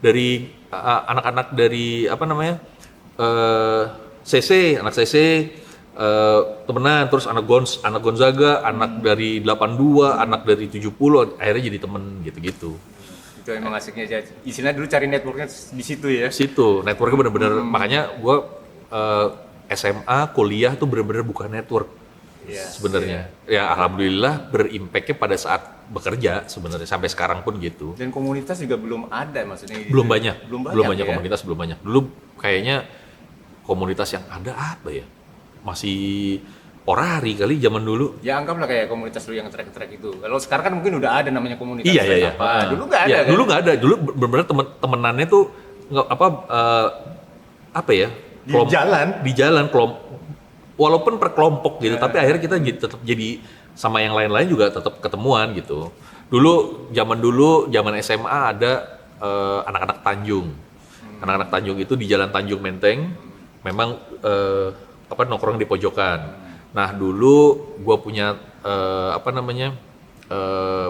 dari anak-anak dari apa namanya CC, anak CC temenan, terus anak Gonzaga, anak dari 82, anak dari 70, akhirnya jadi temen gitu-gitu. Itu emang asiknya aja. Istilahnya dulu cari networknya di situ ya. Situ networknya bener-bener, makanya gue SMA kuliah tuh bener-bener buka network. Sebenarnya ya alhamdulillah berimpactnya pada saat bekerja sebenarnya sampai sekarang pun gitu. Dan komunitas juga belum ada maksudnya. Belum banyak ya? komunitas, belum banyak. Dulu kayaknya komunitas yang ada apa ya, masih orari kali zaman dulu. Ya anggaplah kayak komunitas lu yang trek-trek itu. Kalau sekarang kan mungkin udah ada namanya komunitas. Iya. Apa. Dulu nggak ada kan? Dulu nggak ada. Dulu benar-benar temenannya tuh nggak di jalan walaupun per kelompok gitu, tapi akhirnya kita tetap jadi sama yang lain-lain juga tetap ketemuan gitu. Zaman SMA ada anak-anak Tanjung. Anak-anak Tanjung itu di Jalan Tanjung Menteng memang nongkrong di pojokan. Nah, dulu gua punya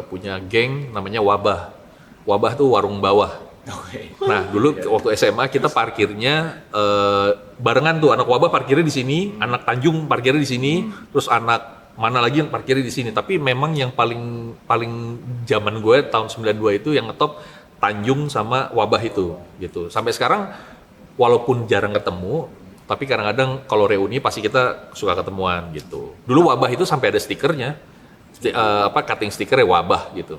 punya geng namanya Wabah. Wabah tuh warung bawah. Nah, dulu waktu SMA kita parkirnya barengan tuh, anak Wabah parkirnya di sini, anak Tanjung parkirnya di sini, terus anak mana lagi yang parkirnya di sini. Tapi memang yang paling zaman gue tahun 92 itu yang ngetop Tanjung sama Wabah itu gitu. Sampai sekarang walaupun jarang ketemu, tapi kadang-kadang kalau reuni pasti kita suka ketemuan gitu. Dulu Wabah itu sampai ada stikernya. Cutting stikernya Wabah gitu.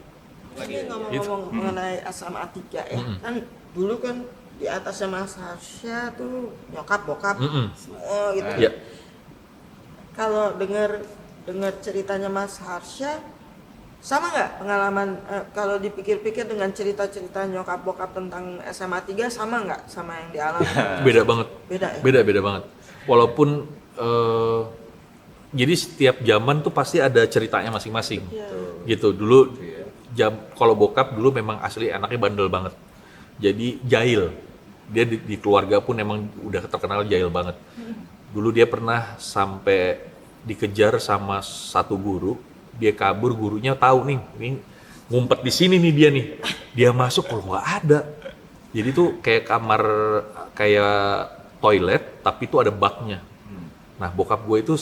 Ini ngomong-ngomong mengenai SMA 3 ya, kan dulu kan di atasnya Mas Harsha tuh nyokap bokap semua gitu. Iya. Kalau dengar ceritanya Mas Harsha, sama nggak pengalaman kalau dipikir-pikir dengan cerita-cerita nyokap bokap tentang SMA 3 sama nggak sama yang dialami? Beda banget. Beda ya? Beda banget. Walaupun jadi setiap zaman tuh pasti ada ceritanya masing-masing. Gitu. Dulu kalau bokap dulu memang asli anaknya bandel banget. Jadi jahil. Dia di keluarga pun emang udah terkenal jahil banget. Dulu dia pernah sampai dikejar sama satu guru, dia kabur, gurunya tahu nih, ini ngumpet di sini nih dia masuk kalau nggak ada. Jadi tuh kayak kamar kayak toilet tapi tuh ada baknya. Nah bokap gue itu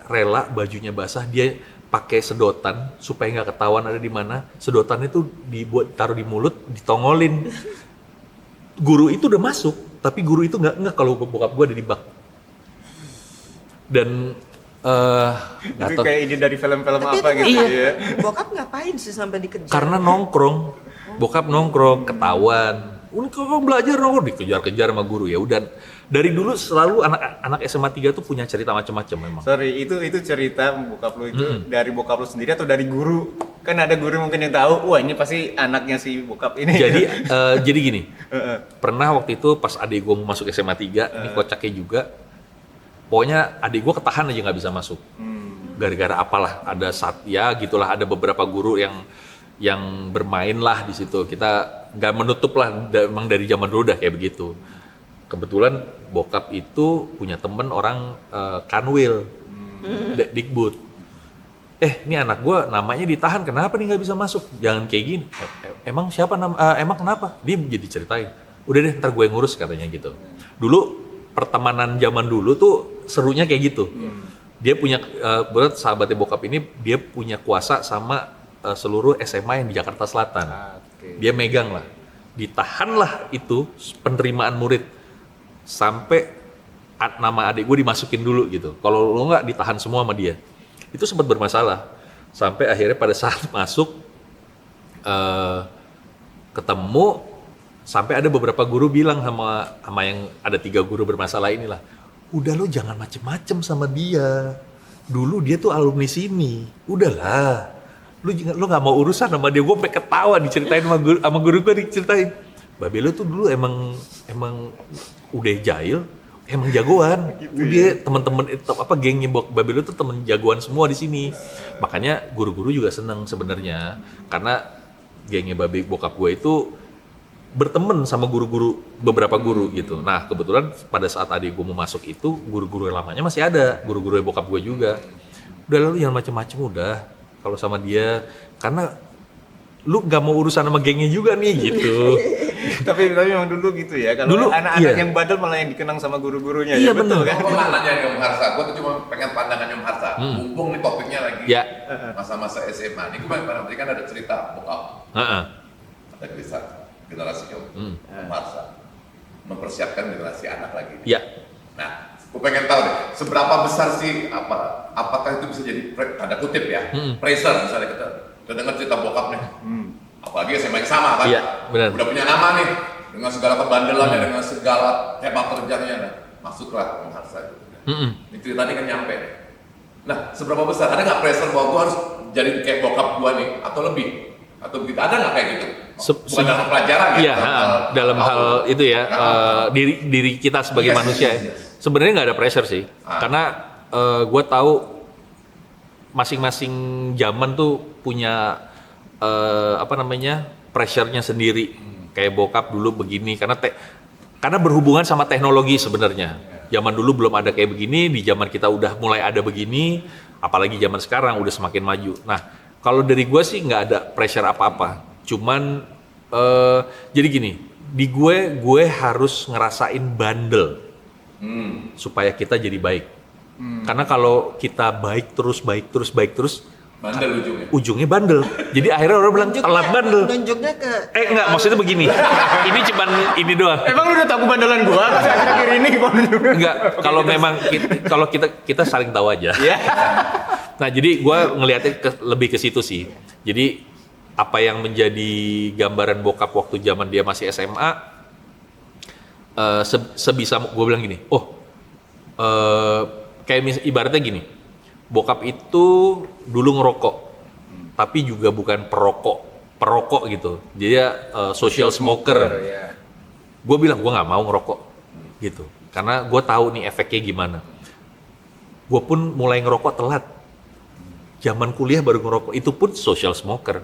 rela bajunya basah, dia pakai sedotan supaya nggak ketahuan ada di mana. Sedotannya tuh dibuat taruh di mulut, ditongolin. Guru itu udah masuk, tapi guru itu nggak kalau bokap gue ada di bak. Dan nggak Itu tahu. kayak ide dari film-film Tapi apa itu gitu ngapain? ya. Bokap ngapain sih sampai dikejar? Karena nongkrong, bokap nongkrong, ketahuan. Kau belajar nongkrong, dikejar-kejar sama guru. Ya udah, dari dulu selalu anak SMA 3 tuh punya cerita macam-macam memang. Sorry, itu cerita bokap lu itu dari bokap lu sendiri atau dari guru? Kan ada guru mungkin yang tahu, wah ini pasti anaknya si bokap ini. Jadi gini, pernah waktu itu pas adik gue mau masuk SMA 3, ini kocaknya juga. Pokoknya adik gue ketahan aja nggak bisa masuk. Gara-gara apalah, ada ya gitulah, ada beberapa guru yang bermain lah di situ. Kita nggak menutup lah, emang dari zaman dulu udah kayak begitu. Kebetulan bokap itu punya temen orang Kanwil, Dikbud. Ini anak gue namanya ditahan, kenapa nih nggak bisa masuk? Jangan kayak gini. Emang siapa emang kenapa? Dia jadi ceritain. Udah deh, ntar gue ngurus katanya gitu. Dulu pertemanan zaman dulu tuh serunya kayak gitu. Dia punya berat sahabatnya bokap ini, dia punya kuasa sama seluruh SMA yang di Jakarta Selatan. Dia megang lah, ditahan lah itu penerimaan murid sampai nama adik gue dimasukin dulu gitu. Kalau lo nggak ditahan semua sama dia, itu sempat bermasalah sampai akhirnya pada saat masuk ketemu, sampai ada beberapa guru bilang sama yang ada 3 guru bermasalah inilah, udah lo jangan macem-macem sama dia. Dulu dia tuh alumni sini, udahlah. Lu nggak mau urusan sama dia. Gue sampai ketawa diceritain sama guru gue, diceritain. Babe lu tuh dulu emang udah jahil, emang jagoan. Udah teman-teman gengnya babe lu tuh temen jagoan semua di sini. Makanya guru-guru juga seneng sebenarnya, karena gengnya babe bokap gue itu berteman sama guru-guru, beberapa guru gitu. Nah kebetulan pada saat adik gue mau masuk itu, guru-guru yang lamanya masih ada, guru-guru bokap gue juga. Udah lalu jangan macem-macem udah kalau sama dia, karena lu nggak mau urusan sama gengnya juga nih gitu. tapi memang dulu gitu ya, kalau Dulu, anak-anak iya. yang bandel malah yang dikenang sama guru-gurunya. Iya, Ya betul bener. kan? Aku pernah nanya ke Om Harsa, gue tuh cuma pengen pandangannya Om Harsa. Mumpung nih topiknya lagi Ya. masa-masa SMA. Ini gue pengen kan ada cerita bokap, Heeh. ada kisah generasi Om Harsa mempersiapkan generasi anak lagi. Ya. Nah, gue pengen tahu deh, seberapa besar sih apakah itu bisa jadi tanda kutip ya, pressure misalnya kita dengar cerita bokap nih, apalagi SMA yang sama kan, Iya, benar. udah punya nama nih, dengan segala kebandelannya, dengan segala hebat kerjanya, nah, masuklah Om Harsa itu. Ini cerita tadi kan nyampe. Nah, seberapa besar? Ada nggak pressure bahwa gue harus jadi kayak bokap gue nih, atau lebih? Atau begitu? Ada nggak kayak gitu? Bukan dalam pelajaran ya? Iya, dalam hal itu ya, diri kita sebagai Yes, manusia. yes, Ya. yes. Sebenarnya nggak ada pressure sih, karena gue tahu masing-masing zaman tuh punya pressure-nya sendiri. Kayak bokap dulu begini, karena berhubungan sama teknologi sebenarnya. Zaman dulu belum ada kayak begini, di zaman kita udah mulai ada begini, apalagi zaman sekarang udah semakin maju. Nah, kalau dari gue sih nggak ada pressure apa-apa. Cuman jadi gini, di gue harus ngerasain bandel supaya kita jadi baik. Karena kalau kita baik terus, Bandel ujungnya bandel. Jadi akhirnya orang bilang telat bandel. Nunjuknya ke Enggak, maksudnya begini. Ini cuman ini doang. Emang lu udah tahu bandelan gua pas akhir-akhir ini gimana? Enggak, kalau memang kalau kita saling tahu aja. Iya. Nah, jadi gue ngelihatnya lebih ke situ sih. Jadi apa yang menjadi gambaran bokap waktu zaman dia masih SMA, sebisa gue bilang gini, kayak ibaratnya gini, bokap itu dulu ngerokok, tapi juga bukan perokok gitu. Dia social smoker. Ya. Gue bilang gue nggak mau ngerokok gitu, karena gue tahu nih efeknya gimana. Gue pun mulai ngerokok telat. Zaman kuliah baru ngerokok, itu pun social smoker.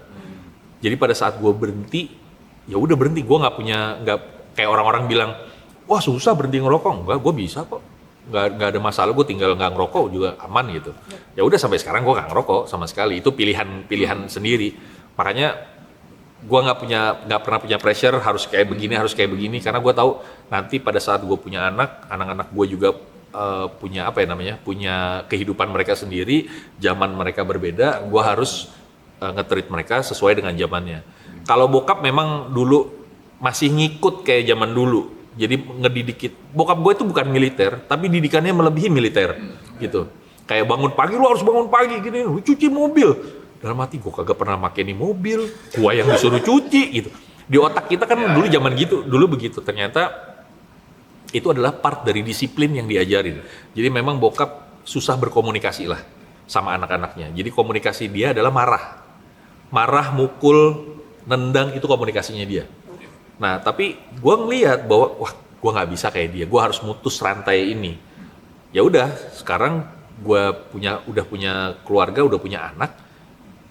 Jadi pada saat gue berhenti, ya udah berhenti. Gue nggak kayak orang-orang bilang, wah susah berhenti ngerokok. Enggak, gue bisa kok. Nggak ada masalah, gue tinggal nggak ngerokok juga aman gitu. Ya udah sampai sekarang gue nggak ngerokok sama sekali. Itu pilihan sendiri. Makanya gue nggak pernah punya pressure harus kayak begini karena gue tahu nanti pada saat gue punya anak-anak gue juga punya punya kehidupan mereka sendiri, zaman mereka berbeda, gue harus nge-treat mereka sesuai dengan zamannya. Kalau bokap memang dulu masih ngikut kayak zaman dulu, jadi ngedidik. Bokap gue itu bukan militer, tapi didikannya melebihi militer gitu. Kayak bangun pagi, lu harus bangun pagi gini, lu cuci mobil. Dalam hati gue kagak pernah pakai nih mobil, gue yang disuruh cuci gitu. Di otak kita kan dulu zaman gitu, dulu begitu. Ternyata itu adalah part dari disiplin yang diajarin. Jadi memang bokap susah berkomunikasi lah sama anak-anaknya. Jadi komunikasi dia adalah marah, mukul, nendang, itu komunikasinya dia. Nah tapi gue ngelihat bahwa wah gue nggak bisa kayak dia, gue harus mutus rantai ini. Ya udah, sekarang gue udah punya keluarga, udah punya anak.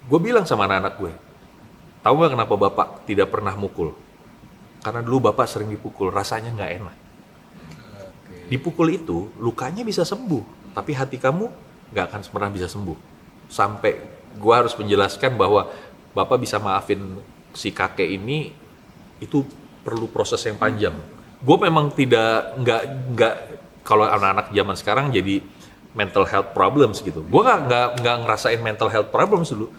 Gue bilang sama anak-anak gue, tahu nggak kenapa bapak tidak pernah mukul? Karena dulu bapak sering dipukul, rasanya nggak enak. Dipukul itu lukanya bisa sembuh, tapi hati kamu nggak akan pernah bisa sembuh. Sampai gue harus menjelaskan bahwa bapak bisa maafin si kakek ini, itu perlu proses yang panjang. Gue memang nggak kalau anak-anak zaman sekarang jadi mental health problems gitu. Gue nggak ngerasain mental health problems dulu.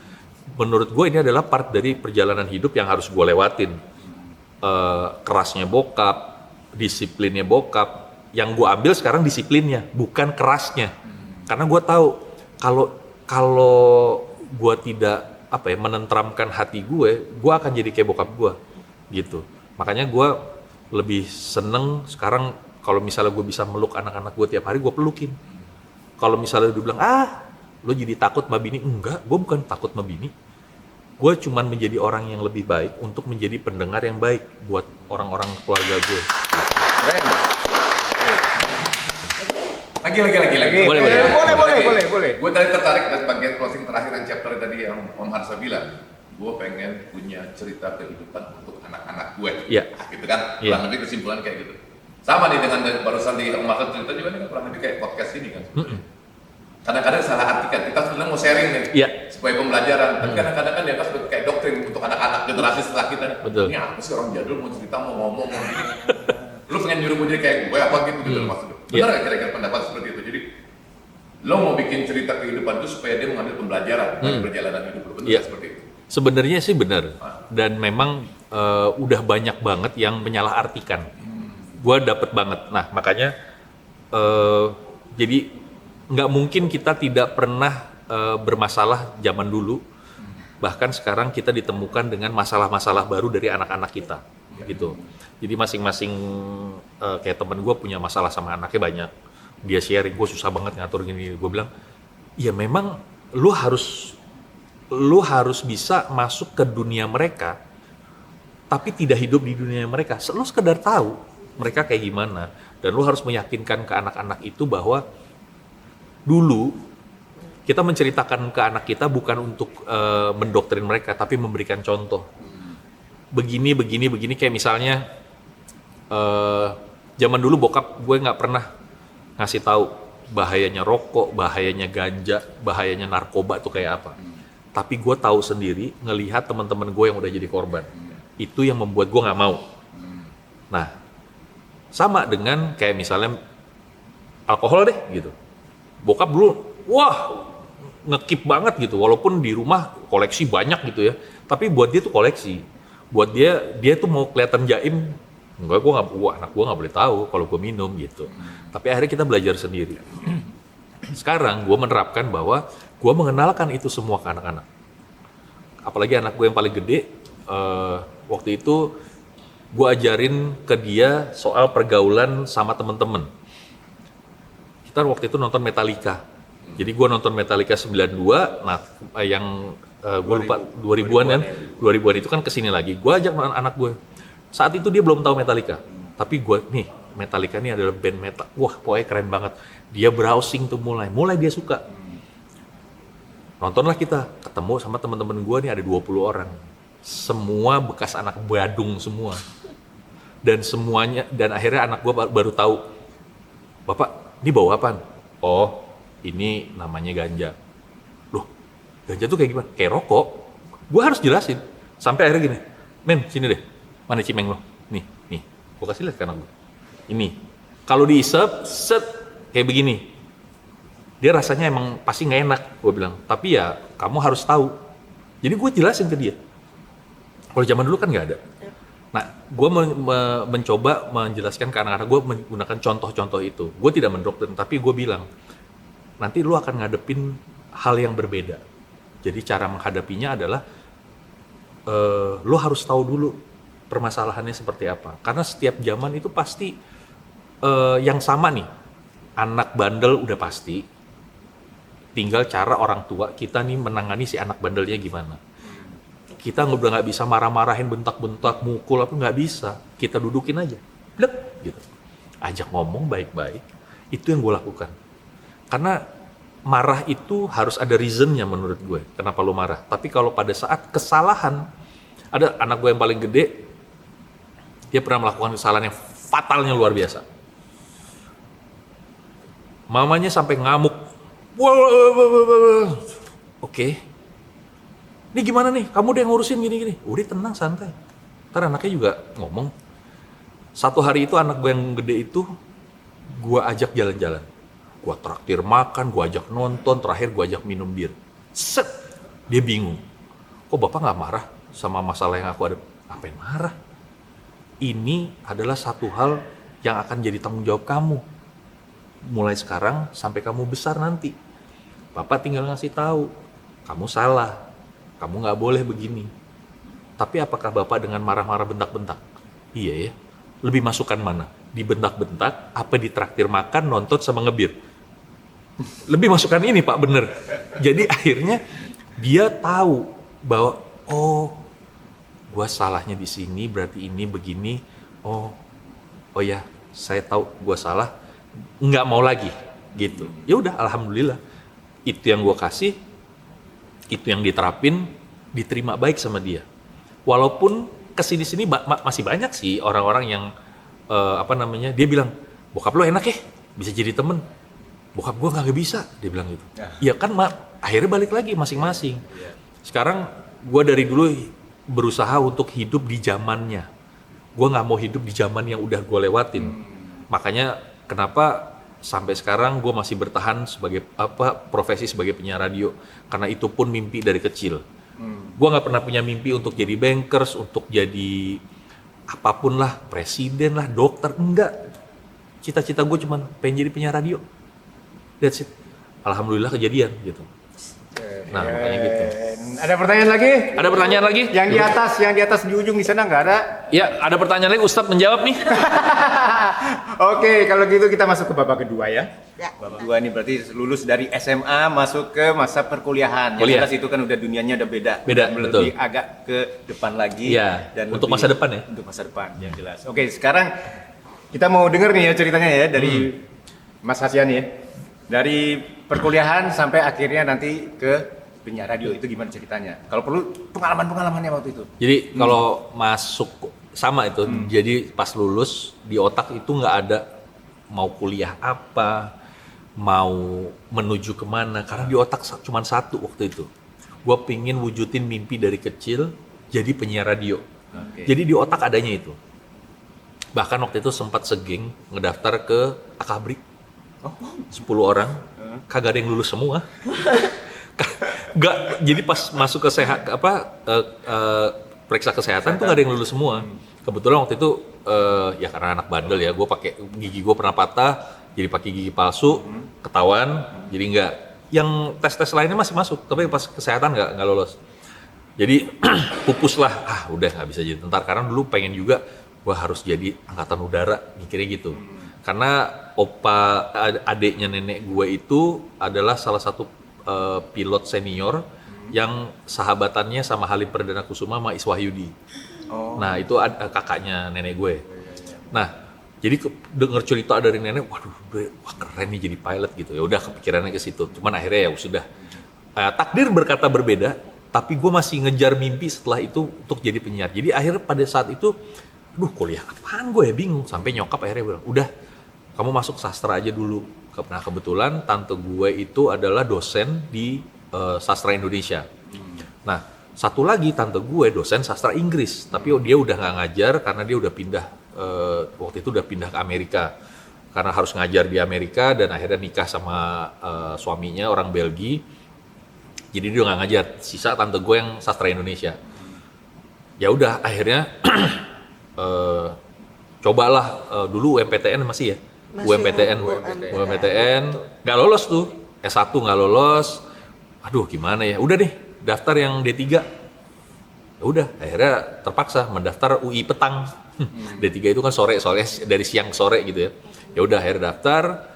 Menurut gue ini adalah part dari perjalanan hidup yang harus gue lewatin. Kerasnya bokap, disiplinnya bokap. Yang gue ambil sekarang disiplinnya, bukan kerasnya. Karena gue tahu kalau gue tidak menenteramkan hati gue akan jadi kayak bokap gue gitu. Makanya gue lebih seneng sekarang kalau misalnya gue bisa meluk anak-anak gue tiap hari, gue pelukin. Kalau misalnya dia bilang, lo jadi takut sama bini? Enggak, gue bukan takut sama bini. Gue cuman menjadi orang yang lebih baik untuk menjadi pendengar yang baik buat orang-orang keluarga gue. Lagi. Boleh. Gue tadi tertarik dari bagian closing terakhir dan chapter tadi yang Om Harsha bilang. Gue pengen punya cerita kehidupan untuk anak-anak gue. Iya. Gitu kan? Iya. Kurang lebih kesimpulan kayak gitu. Sama nih dengan barusan di Om Harsha cerita juga nih, kurang lebih kayak podcast ini kan. Kadang-kadang salah artikan, kita sebenarnya mau sharing nih, supaya pembelajaran. Tapi kadang-kadang kan dianggap sebagai kayak doktrin untuk anak-anak generasi setelah kita. Betul. Ini apa sih orang jadul mau cerita, mau ngomong, mau gini. Lu pengen nyuruh gue jadi kayak gue apa gitu maksudnya. Benar nggak kira-kira pendapat seperti itu? Jadi lo mau bikin cerita kehidupan itu supaya dia mengambil pembelajaran dari perjalanan hidup lo. Benar seperti itu? Sebenarnya sih benar. Dan memang udah banyak banget yang menyalahartikan. Gue dapet banget. Nah makanya jadi nggak mungkin kita tidak pernah bermasalah zaman dulu. Bahkan sekarang kita ditemukan dengan masalah-masalah baru dari anak-anak kita gitu. Jadi masing-masing kayak temen gue punya masalah sama anaknya banyak. Dia sharing, gue susah banget ngatur gini. Gue bilang, ya memang lu harus bisa masuk ke dunia mereka, tapi tidak hidup di dunia mereka. Lu sekedar tahu mereka kayak gimana, dan lu harus meyakinkan ke anak-anak itu bahwa dulu kita menceritakan ke anak kita bukan untuk mendoktrin mereka, tapi memberikan contoh. Begini kayak misalnya zaman dulu bokap gue nggak pernah ngasih tahu bahayanya rokok, bahayanya ganja, bahayanya narkoba tuh kayak apa. Tapi gue tahu sendiri ngelihat teman-teman gue yang udah jadi korban. Itu yang membuat gue nggak mau. Nah, sama dengan kayak misalnya alkohol deh gitu. Bokap dulu, wah ngekip banget gitu. Walaupun di rumah koleksi banyak gitu ya. Tapi buat dia tuh koleksi. Buat dia tuh mau kelihatan jaim. Enggak, anak gue nggak boleh tahu kalau gue minum gitu. Tapi akhirnya kita belajar sendiri. Sekarang gue menerapkan bahwa gue mengenalkan itu semua ke anak-anak. Apalagi anak gue yang paling gede, waktu itu gue ajarin ke dia soal pergaulan sama temen-temen. Kita waktu itu nonton Metallica. Jadi gue nonton Metallica 92, nah yang gue lupa 2000-an kan, 2000-an itu kan kesini lagi. Gue ajak anak gue. Saat itu dia belum tahu Metallica, tapi gue nih Metallica ini adalah band metal. Wah, pokoknya keren banget. Dia browsing tuh mulai dia suka. Nontonlah kita, ketemu sama teman-teman gue nih ada 20 orang. Semua bekas anak Badung semua. Dan akhirnya anak gue baru tahu. Bapak, ini bawa apaan? Oh, ini namanya ganja. Loh, ganja tuh kayak gimana? Kayak rokok. Gue harus jelasin. Sampai akhirnya gini, Men, sini deh. Mana cimeng lo? Nih. Gue kasih lihat ke anak gue. Ini. Kalau diisep, set, kayak begini. Dia rasanya emang pasti nggak enak, gue bilang. Tapi ya, kamu harus tahu. Jadi gue jelasin ke dia. Kalau zaman dulu kan nggak ada. Nah, gue mencoba menjelaskan ke anak-anak gue menggunakan contoh-contoh itu. Gue tidak mendoktrin, tapi gue bilang, nanti lu akan ngadepin hal yang berbeda. Jadi cara menghadapinya adalah, lu harus tahu dulu permasalahannya seperti apa. Karena setiap zaman itu pasti yang sama nih. Anak bandel udah pasti. Tinggal cara orang tua kita nih menangani si anak bandelnya gimana. Kita udah nggak bisa marah-marahin, bentak-bentak, mukul apa, nggak bisa. Kita dudukin aja, blek gitu. Ajak ngomong baik-baik. Itu yang gue lakukan. Karena marah itu harus ada reasonnya menurut gue. Kenapa lo marah? Tapi kalau pada saat kesalahan, ada anak gue yang paling gede, dia pernah melakukan kesalahan yang fatalnya luar biasa. Mamanya sampai ngamuk. Oke. Ini gimana nih? Kamu udah yang ngurusin gini-gini. Udah tenang, santai. Ntar anaknya juga ngomong. Satu hari itu anak gue yang gede itu, gue ajak jalan-jalan. Gue traktir makan, gue ajak nonton, terakhir gue ajak minum bir. Set! Dia bingung. Kok bapak gak marah sama masalah yang aku ada? Apa yang marah? Ini adalah satu hal yang akan jadi tanggung jawab kamu. Mulai sekarang sampai kamu besar nanti. Bapak tinggal ngasih tahu, kamu salah, kamu nggak boleh begini. Tapi apakah bapak dengan marah-marah bentak-bentak? Iya ya. Lebih masukan mana? Dibentak-bentak, apa ditraktir makan, nonton sama ngebir? Lebih masukan ini pak, bener. Jadi akhirnya dia tahu bahwa gua salahnya di sini, berarti ini begini. Oh ya, saya tahu gua salah, nggak mau lagi gitu. Ya udah, alhamdulillah. Itu yang gua kasih, itu yang diterapin, diterima baik sama dia. Walaupun kesini-sini masih banyak sih orang-orang yang dia bilang, bokap lo enak ya, bisa jadi temen. Bokap gua nggak bisa, dia bilang gitu. Ya kan, akhirnya balik lagi masing-masing. Sekarang gua dari dulu berusaha untuk hidup di zamannya. Gue nggak mau hidup di zaman yang udah gue lewatin. Makanya kenapa sampai sekarang gue masih bertahan sebagai profesi sebagai penyiar radio. Karena itu pun mimpi dari kecil. Gue nggak pernah punya mimpi untuk jadi bankers, untuk jadi apapun lah, presiden lah, dokter, enggak. Cita-cita gue cuma pengen jadi penyiar radio. That's it. Alhamdulillah kejadian gitu. Nah, makanya gitu. Ada pertanyaan lagi? Ada pertanyaan lagi? Yang di atas di ujung di sana nggak ada? Ya, ada pertanyaan lagi, Ustadz menjawab nih. Oke, kalau gitu kita masuk ke babak kedua ya. Ya. Babak kedua ini berarti lulus dari SMA masuk ke masa perkuliahan. Yang Kuliah. jelas itu kan udah dunianya udah beda. Beda, Lebih betul. agak ke depan lagi. Iya, Dan untuk lebih- masa depan ya? Untuk masa depan, yang jelas. Oke, sekarang kita mau denger nih ya ceritanya ya dari Mas Hasyan ya. Dari perkuliahan sampai akhirnya nanti ke penyiar radio, itu gimana ceritanya? Kalau perlu pengalaman-pengalamannya waktu itu. Jadi kalau masuk sama itu, jadi pas lulus di otak itu nggak ada mau kuliah apa, mau menuju kemana, karena di otak cuma satu waktu itu. Gue pingin wujudin mimpi dari kecil jadi penyiar radio. Oke. Jadi di otak adanya itu. Bahkan waktu itu sempat segeng ngedaftar ke Akabrik. 10 orang, kagak ada yang lulus semua. Gak, jadi pas masuk ke periksa kesehatan tuh gak ada yang lulus semua. Kebetulan waktu itu ya karena anak bandel ya, gue pakai gigi gue pernah patah, jadi pakai gigi palsu, ketahuan, jadi nggak. Yang tes lainnya masih masuk, tapi pas kesehatan nggak lolos. Jadi pupus lah, udah nggak bisa jadi tentara. Karena dulu pengen juga gue harus jadi angkatan udara, mikirnya gitu. Karena adiknya nenek gue itu adalah salah satu pilot senior yang sahabatannya sama Halim Perdana Kusuma sama Iswahyudi. Nah itu kakaknya nenek gue. Nah jadi denger cerita dari nenek, wah keren nih jadi pilot gitu. Ya udah kepikirannya ke situ. Cuman akhirnya ya sudah takdir berkata berbeda. Tapi gue masih ngejar mimpi setelah itu untuk jadi penyiar. Jadi akhirnya pada saat itu, kuliah apaan gue ya bingung. Sampai nyokap akhirnya bilang, udah kamu masuk sastra aja dulu. Nah kebetulan tante gue itu adalah dosen di sastra Indonesia. Nah Satu lagi tante gue dosen sastra Inggris, tapi dia udah nggak ngajar karena dia udah pindah waktu itu udah pindah ke Amerika karena harus ngajar di Amerika dan akhirnya nikah sama suaminya orang Belgia. Jadi dia udah nggak ngajar. Sisa tante gue yang sastra Indonesia. Ya udah akhirnya cobalah dulu UMPTN masih ya. Masih UMPTN nggak lolos tuh. S1 nggak lolos. Aduh gimana ya? Udah deh daftar yang D3. Ya udah akhirnya terpaksa mendaftar UI petang. D3 itu kan sore, soalnya dari siang ke sore gitu ya. Ya udah akhirnya daftar.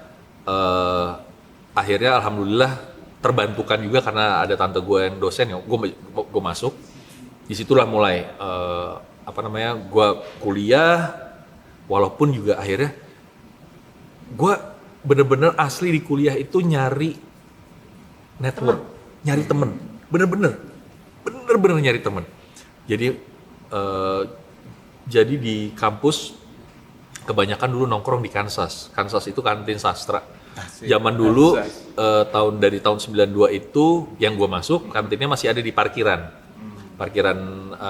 Akhirnya alhamdulillah terbantukan juga karena ada tante gue yang dosen ya. Gue masuk. Disitulah mulai gue kuliah. Walaupun juga akhirnya gue bener-bener asli di kuliah itu nyari network, nyari temen, bener-bener nyari temen. Jadi di kampus kebanyakan dulu nongkrong di Kansas. Kansas itu kantin sastra. Zaman dulu dari tahun 92 itu yang gue masuk kantinnya masih ada di parkiran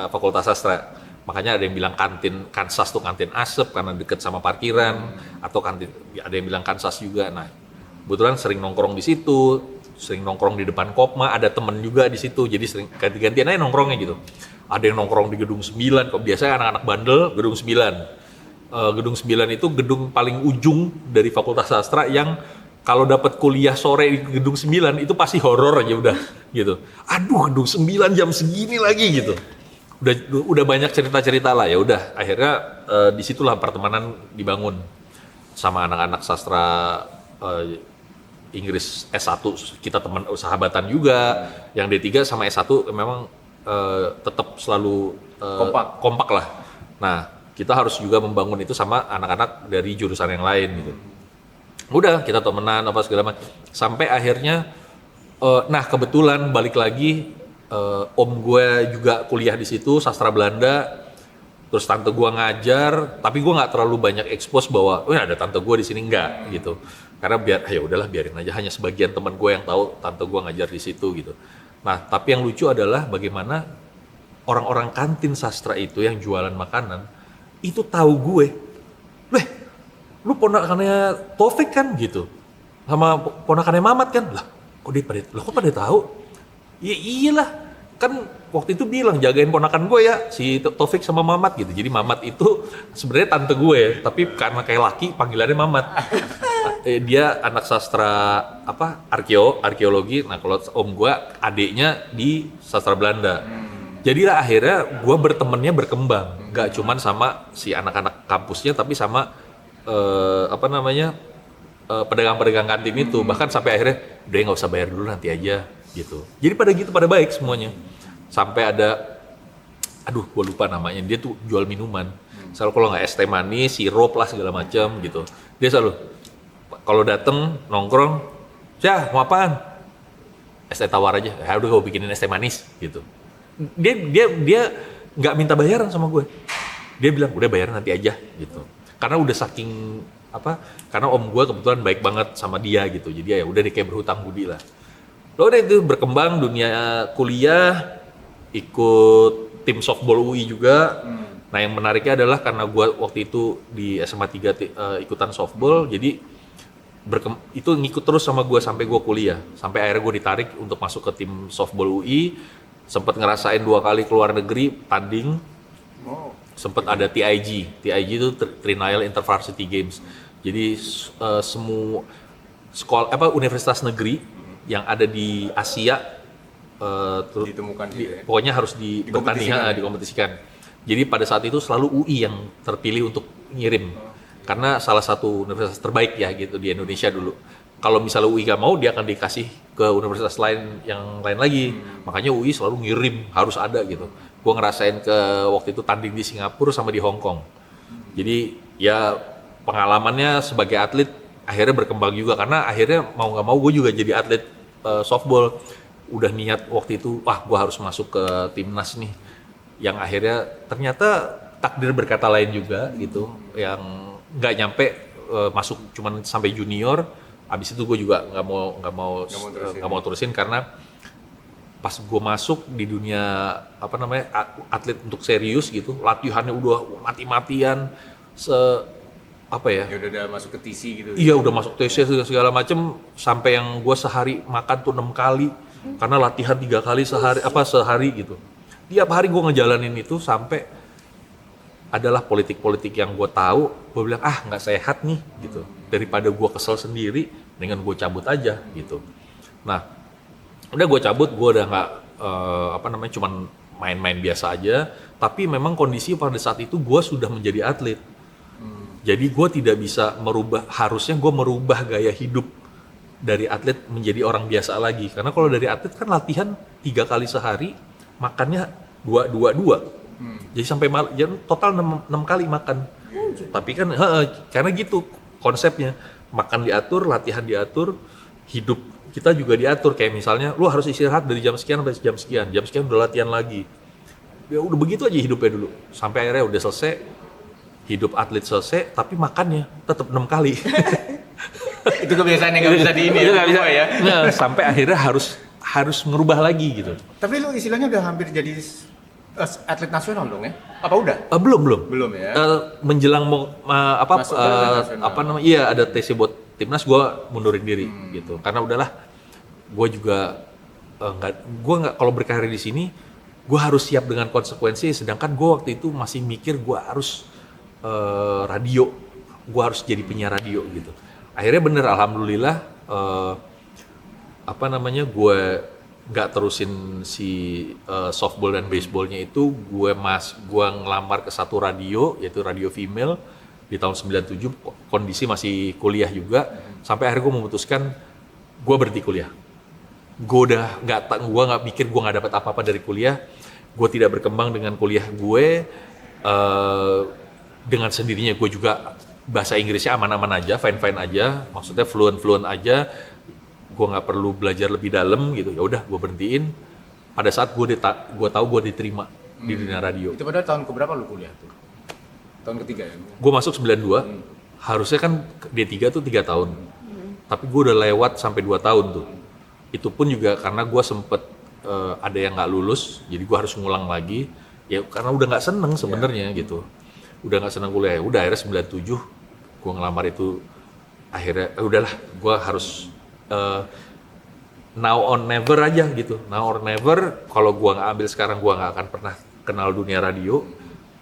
Fakultas Sastra. Makanya ada yang bilang kantin Kansas tuh kantin asep karena deket sama parkiran, atau kantin ada yang bilang Kansas juga. Nah kebetulan sering nongkrong di situ, sering nongkrong di depan Kopma, ada temen juga di situ, jadi sering ganti-gantian aja nongkrongnya gitu. Ada yang nongkrong di gedung 9, kok biasanya anak-anak bandel gedung 9. Gedung 9 itu gedung paling ujung dari Fakultas Sastra yang kalau dapat kuliah sore di gedung 9 itu pasti horor aja udah gitu. Aduh gedung 9 jam segini lagi gitu. Udah banyak cerita-cerita lah, ya udah akhirnya disitulah pertemanan dibangun sama anak-anak sastra Inggris S1, kita teman sahabatan juga. Yang D3 sama S1 memang tetap selalu kompak lah. Nah, kita harus juga membangun itu sama anak-anak dari jurusan yang lain gitu. Udah, kita temenan apa segala macam. Sampai akhirnya nah kebetulan balik lagi om gue juga kuliah di situ sastra Belanda. Terus tante gue ngajar, tapi gue nggak terlalu banyak expose bahwa ada tante gue di sini, enggak gitu. Karena biarin aja, hanya sebagian teman gue yang tahu tante gue ngajar di situ gitu. Nah, tapi yang lucu adalah bagaimana orang-orang kantin sastra itu yang jualan makanan itu tahu gue. Lu ponakannya Taufik kan gitu. Sama ponakannya Mamat kan. Lah, kok pada tahu? Ya iyalah. Kan waktu itu bilang jagain ponakan gue ya, si Taufik sama Mamat gitu. Jadi Mamat itu sebenarnya tante gue, tapi karena kayak laki panggilannya Mamat. Dia anak sastra arkeologi. Nah kalau om gue adiknya di sastra Belanda. Jadilah akhirnya gue bertemannya berkembang, gak cuman sama si anak-anak kampusnya, tapi sama pedagang-pedagang kantin itu. Bahkan sampai akhirnya udah nggak usah bayar dulu, nanti aja gitu. Jadi pada baik semuanya. Sampai ada, gue lupa namanya, dia tuh jual minuman. Selalu kalau nggak es teh manis, sirup lah segala macam gitu. Dia selalu kalau dateng nongkrong, mau apaan? Es teh tawar aja. Ya udah gue bikinin es teh manis gitu. Dia nggak minta bayaran sama gue. Dia bilang udah bayaran nanti aja gitu. Karena udah saking karena om gue kebetulan baik banget sama dia gitu. Jadi ya udah dia kayak berhutang budi lah. Lalu udah itu berkembang dunia kuliah, ikut tim softball UI juga. Nah yang menariknya adalah karena gue waktu itu di SMA 3 ikutan softball, jadi itu ngikut terus sama gue sampai gue kuliah. Sampai akhirnya gue ditarik untuk masuk ke tim softball UI. Sempat ngerasain 2 kali keluar negeri tanding. Sempat ada TIG itu Trinidad Intervarsity Games. Jadi semua sekolah universitas negeri yang ada di Asia ditemukan gitu ya? Pokoknya harus dikompetisikan. Jadi pada saat itu selalu UI yang terpilih untuk ngirim. Karena salah satu universitas terbaik ya gitu di Indonesia dulu. Kalau misalnya UI gak mau, dia akan dikasih ke universitas lain yang lain lagi. Makanya UI selalu ngirim, harus ada gitu. Gue ngerasain waktu itu tanding di Singapura sama di Hong Kong. Jadi ya pengalamannya sebagai atlet akhirnya berkembang juga. Karena akhirnya mau gak mau gue juga jadi atlet softball. Udah niat waktu itu, gue harus masuk ke timnas nih. Yang akhirnya ternyata takdir berkata lain juga gitu. Yang nggak nyampe masuk cuman sampai junior. Abis itu gue juga nggak mau terusin karena pas gue masuk di dunia apa namanya atlet untuk serius gitu, latihannya udah mati-matian, apa ya? Ya udah masuk ke TC gitu. Iya udah masuk TC segala macem, sampai yang gue sehari makan tuh 6 kali karena latihan 3 kali sehari gitu. Tiap hari gue ngejalanin itu sampai adalah politik-politik yang gue tahu, gue bilang nggak sehat nih gitu. Daripada gue kesel sendiri, dengan gue cabut aja gitu. Nah, udah gue cabut, gue udah nggak cuman main-main biasa aja. Tapi memang kondisi pada saat itu gue sudah menjadi atlet. Jadi gue tidak bisa harusnya gue merubah gaya hidup dari atlet menjadi orang biasa lagi. Karena kalau dari atlet kan latihan 3 kali sehari, makannya 2. Jadi sampai total 6 kali makan. Tapi kan karena gitu konsepnya, makan diatur, latihan diatur, hidup kita juga diatur. Kayak misalnya lu harus istirahat dari jam sekian sampai jam sekian udah latihan lagi. Ya udah begitu aja hidupnya dulu. Sampai akhirnya udah selesai, hidup atlet selesai, tapi makannya tetap 6 kali. Itu kebiasaan yang nggak bisa di ini Itu ya, nggak bisa ya. Nah, sampai akhirnya harus merubah lagi gitu. Tapi lu istilahnya udah hampir jadi atlet nasional dong ya? Apa udah? Belum. Belum ya? Menjelang Masuk ke nasional. iya ada TC buat timnas, gue mundurin diri gitu. Karena udahlah, gue juga nggak kalau berkarir di sini, gue harus siap dengan konsekuensi. Sedangkan gue waktu itu masih mikir gue harus radio, gue harus jadi penyiar radio gitu. Akhirnya bener, alhamdulillah, gue nggak terusin si softball dan baseballnya itu. Gue ngelamar ke satu radio, yaitu radio female di tahun 97. Kondisi masih kuliah juga, sampai akhirnya gue memutuskan gue berhenti kuliah. Gue nggak pikir gue nggak dapat apa-apa dari kuliah. Gue tidak berkembang dengan kuliah gue. Dengan sendirinya gue juga bahasa Inggrisnya aman-aman aja, fine-fine aja, maksudnya fluent aja. Gue nggak perlu belajar lebih dalam gitu. Ya udah, gue berhentiin. Pada saat gue tahu gue diterima di dunia radio. Itu pada tahun keberapa lu kuliah tuh? Tahun ketiga ya? Gue masuk 92. Harusnya kan D3 tuh 3 tahun. Tapi gue udah lewat sampai 2 tahun tuh. Itu pun juga karena gue sempet ada yang nggak lulus, jadi gue harus ngulang lagi. Ya karena udah nggak seneng sebenarnya gitu. Udah nggak seneng kuliah. Udah akhirnya 97 gue ngelamar itu. Akhirnya udahlah, gue harus now or never aja gitu. Now or never. Kalau gue nggak ambil sekarang, gue nggak akan pernah kenal dunia radio.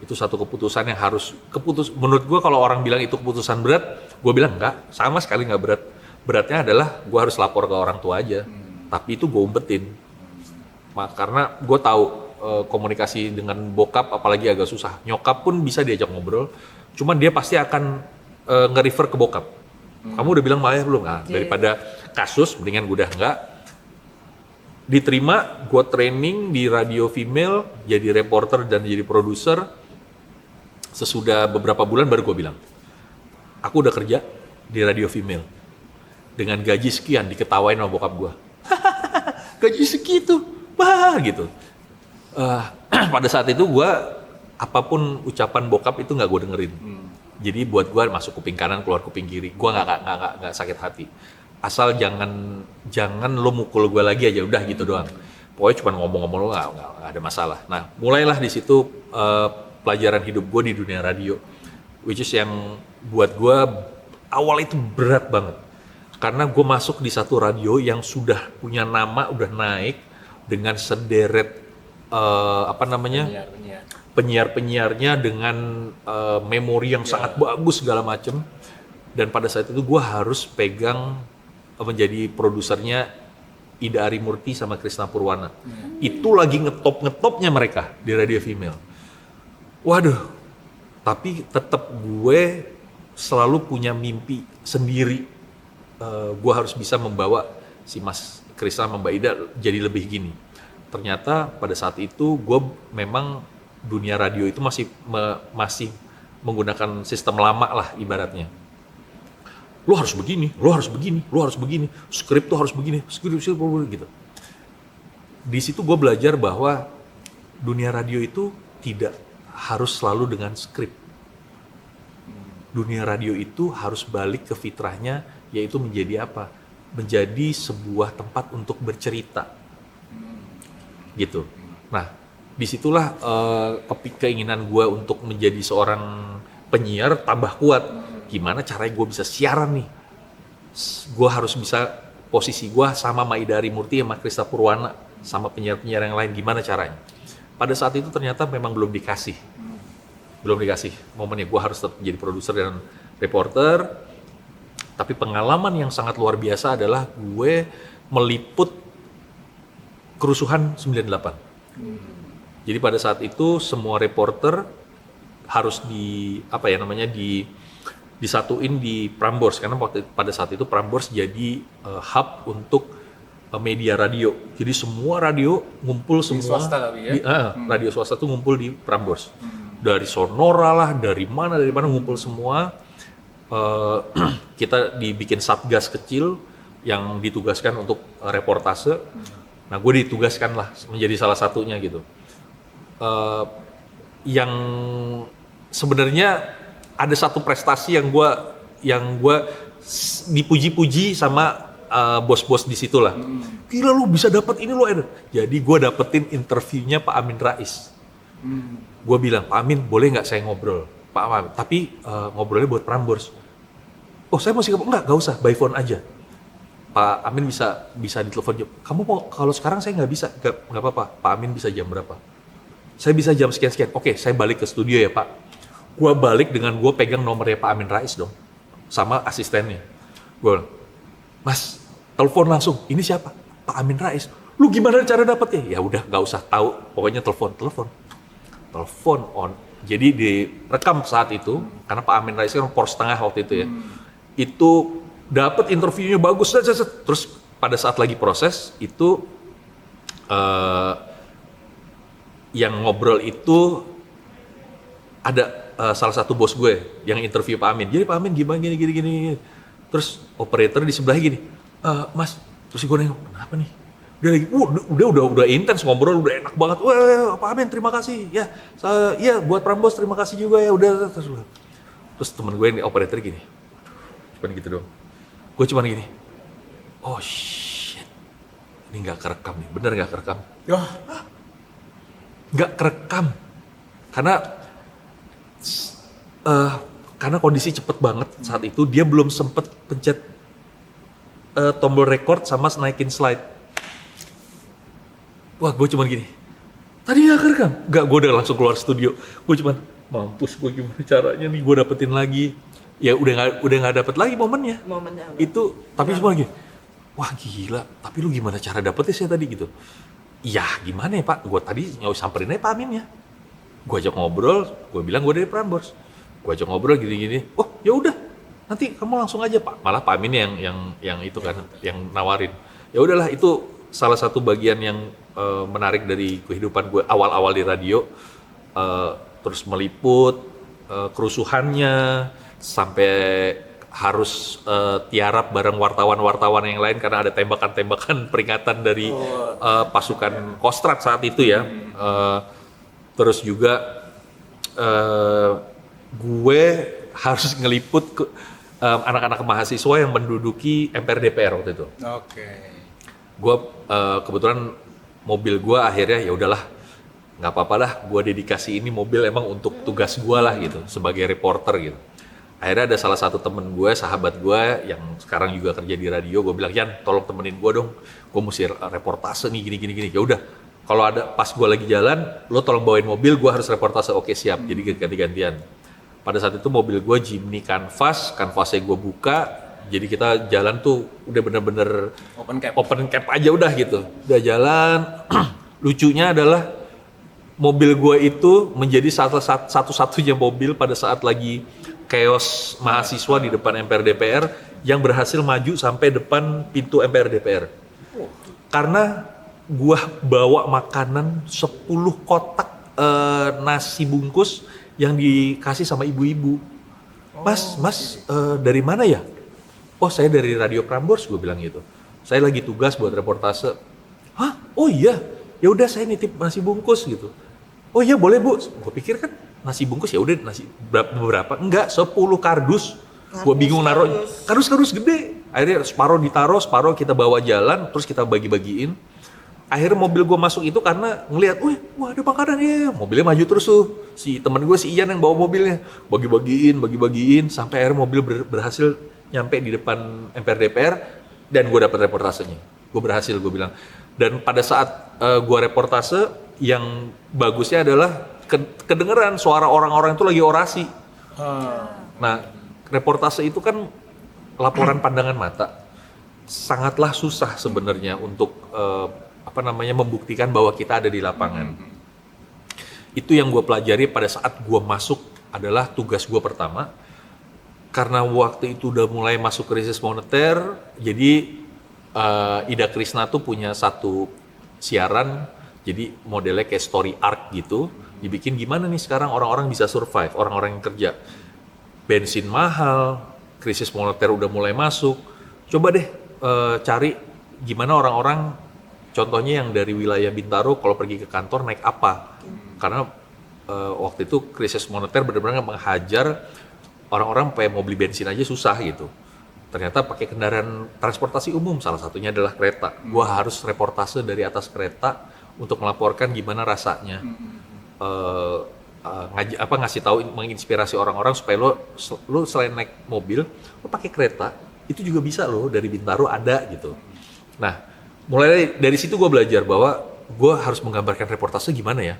Itu satu keputusan yang harus menurut gue. Kalau orang bilang itu keputusan berat, gue bilang enggak, sama sekali nggak berat. Beratnya adalah gue harus lapor ke orang tua aja. Tapi itu gue umpetin. Karena gue tahu komunikasi dengan bokap apalagi agak susah. Nyokap pun bisa diajak ngobrol, cuman dia pasti akan nge-refer ke bokap. Kamu udah bilang sama ayah belum? Nah, daripada kasus, mendingan gue udah enggak. Diterima, gue training di radio female, jadi reporter dan jadi produser. Sesudah beberapa bulan baru gue bilang, aku udah kerja di radio female dengan gaji sekian, diketawain sama bokap gue. Gaji segitu, gitu. Pada saat itu gue, apapun ucapan bokap itu nggak gue dengerin. Jadi buat gue masuk kuping kanan, keluar kuping kiri. Gue nggak sakit hati. Asal jangan lo mukul gue lagi aja, udah gitu doang. Pokoknya cuma ngomong-ngomong lo nggak ada masalah. Nah, mulailah di situ pelajaran hidup gue di dunia radio, which is yang buat gue awal itu berat banget. Karena gue masuk di satu radio yang sudah punya nama, udah naik dengan sederet penyiar-penyiarnya dengan memori yang sangat bagus segala macem. Dan pada saat itu gue harus pegang menjadi produsernya Ida Arimurti sama Krisna Purwana. Itu lagi ngetopnya mereka di radio female. Waduh, tapi tetap gue selalu punya mimpi sendiri. Gue harus bisa membawa si Mas Krisna sama Mbak Ida jadi lebih gini. Ternyata pada saat itu gue memang dunia radio itu masih menggunakan sistem lama lah ibaratnya. Lo harus begini, lo harus begini, lo harus begini, skrip tuh harus begini, skrip gitu. Di situ gue belajar bahwa dunia radio itu tidak harus selalu dengan skrip. Dunia radio itu harus balik ke fitrahnya, yaitu menjadi apa? Menjadi sebuah tempat untuk bercerita. gitu. Nah, disitulah keinginan gue untuk menjadi seorang penyiar tambah kuat. Gimana caranya gue bisa siaran nih? Gue harus bisa posisi gue sama Maidari Murti sama Krista Purwana sama penyiar-penyiar yang lain, gimana caranya? Pada saat itu ternyata memang belum dikasih momennya. Gue harus tetap jadi produser dan reporter. Tapi pengalaman yang sangat luar biasa adalah gue meliput kerusuhan 98. Jadi pada saat itu semua reporter harus disatuin di Prambors, karena pada saat itu Prambors jadi hub untuk media radio. Jadi semua radio ngumpul semua swasta tapi ya? Radio swasta tuh ngumpul di Prambors. Dari Sonora lah, dari mana ngumpul semua. Kita dibikin satgas kecil yang ditugaskan untuk reportase. Nah, gue ditugaskan lah menjadi salah satunya gitu. Yang sebenarnya ada satu prestasi yang gue dipuji-puji sama bos-bos di situ lah. Gila lu bisa dapat ini lo, Eder. Jadi gue dapetin interviewnya Pak Amin Rais. Gue bilang, Pak Amin boleh nggak saya ngobrol? Pak Amin, tapi ngobrolnya buat Prambors. Oh saya masih nggak usah, by phone aja. Pak Amin bisa ditelepon. Kamu mau kalau sekarang saya nggak bisa, nggak apa-apa. Pak Amin bisa jam berapa? Saya bisa jam sekian. Oke, saya balik ke studio ya Pak. Gue balik dengan gue pegang nomornya Pak Amin Rais dong, sama asistennya. Gue, Mas, telepon langsung. Ini siapa? Pak Amin Rais. Lu gimana cara dapetnya? Ya udah, nggak usah tahu. Pokoknya telepon on. Jadi direkam saat itu, karena Pak Amin Rais kan pors setengah waktu itu ya. Itu dapet interviewnya bagus. Terus pada saat lagi proses itu yang ngobrol itu ada salah satu bos gue yang interview Pak Amin. Jadi Pak Amin gimana gini. Terus operator di sebelah gini, Mas, terus gue nengok, kenapa nih? Dia lagi, udah intens ngobrol, udah enak banget. Wah, Pak Amin terima kasih. Ya, iya buat Prambors terima kasih juga ya. Udah terus temen gue ini operator gini, cuman gitu dong. Gue cuman gini, oh shit, ini nggak kerekam nih, bener nggak kerekam? Nggak kerekam, karena kondisi cepet banget saat itu, dia belum sempet pencet tombol record sama naikin slide. Wah, gue cuman gini, tadi nggak kerekam? Nggak, gue udah langsung keluar studio. Gue cuman, mampus gue gimana caranya nih gue dapetin lagi. Ya udah nggak dapet lagi momennya itu, tapi semua lagi, wah gila, tapi lu gimana cara dapetnya sih tadi gitu? Ya gimana ya Pak, gue tadi samperin aja Pak Amin ya. Gue ajak ngobrol, gue bilang gue dari Prambors. Gue ajak ngobrol gini-gini. Oh ya udah, nanti kamu langsung aja Pak. Malah Pak Amin yang itu kan, yang nawarin. Ya udahlah, itu salah satu bagian yang menarik dari kehidupan gue awal-awal di radio. Terus meliput kerusuhannya sampai harus tiarap bareng wartawan-wartawan yang lain karena ada tembakan-tembakan peringatan dari pasukan Kostrad saat itu ya. Terus juga gue harus ngeliput ke anak-anak mahasiswa yang menduduki MPR DPR waktu itu. Gue kebetulan mobil gue akhirnya ya udahlah, nggak apa-apa lah, gue dedikasi ini mobil emang untuk tugas gue lah gitu sebagai reporter gitu. Akhirnya ada salah satu temen gue, sahabat gue yang sekarang juga kerja di radio, gue bilang, Yan tolong temenin gue dong, gue mesti reportase nih gini. Ya udah, kalau ada pas gue lagi jalan, lo tolong bawain mobil, gue harus reportase. Oke siap, jadi ganti-gantian. Pada saat itu mobil gue Jimny Canvasnya gue buka, jadi kita jalan tuh udah bener-bener open cap aja udah gitu. Udah jalan, lucunya adalah mobil gue itu menjadi satu-satunya mobil pada saat lagi chaos mahasiswa di depan MPR DPR yang berhasil maju sampai depan pintu MPR DPR. Karena gua bawa makanan 10 kotak nasi bungkus yang dikasih sama ibu-ibu. Mas, dari mana ya? Oh, saya dari Radio Prambors, gue bilang gitu. Saya lagi tugas buat reportase. Hah? Oh iya. Ya udah saya nitip nasi bungkus gitu. Oh iya boleh Bu. Gue pikir kan nasi bungkus ya udah nasi berapa? Enggak, 10 kardus. Gue bingung naruh kardus gede. Akhirnya separuh ditaruh, separuh kita bawa jalan, terus kita bagi-bagiin. akhirnya mobil gue masuk itu karena ngelihat, wah ada makanan ya, mobilnya maju terus tuh. Si teman gue si Ian yang bawa mobilnya, bagi-bagiin, sampai akhirnya mobil berhasil nyampe di depan MPR DPR dan gue dapet reportasenya. Gue berhasil, gue bilang. Dan pada saat gue reportase, yang bagusnya adalah kedengeran suara orang-orang itu lagi orasi. Nah, reportase itu kan laporan pandangan mata, sangatlah susah sebenarnya untuk membuktikan bahwa kita ada di lapangan. Itu yang gue pelajari pada saat gue masuk adalah tugas gue pertama. Karena waktu itu udah mulai masuk krisis moneter, jadi Ida Krisna tuh punya satu siaran, jadi modelnya kayak story arc gitu, dibikin gimana nih sekarang orang-orang bisa survive, orang-orang yang kerja. Bensin mahal, krisis moneter udah mulai masuk, coba deh cari gimana orang-orang, contohnya yang dari wilayah Bintaro kalau pergi ke kantor naik apa. Karena waktu itu krisis moneter benar-benar menghajar orang-orang pengen mau beli bensin aja susah gitu. Ternyata pakai kendaraan transportasi umum, salah satunya adalah kereta. Gua harus reportase dari atas kereta untuk melaporkan gimana rasanya. Ngasih tahu, menginspirasi orang-orang supaya lo selain naik mobil, lo pakai kereta, itu juga bisa lo dari Bintaro ada gitu. Nah, mulai dari situ gue belajar bahwa gue harus menggambarkan reportase gimana ya.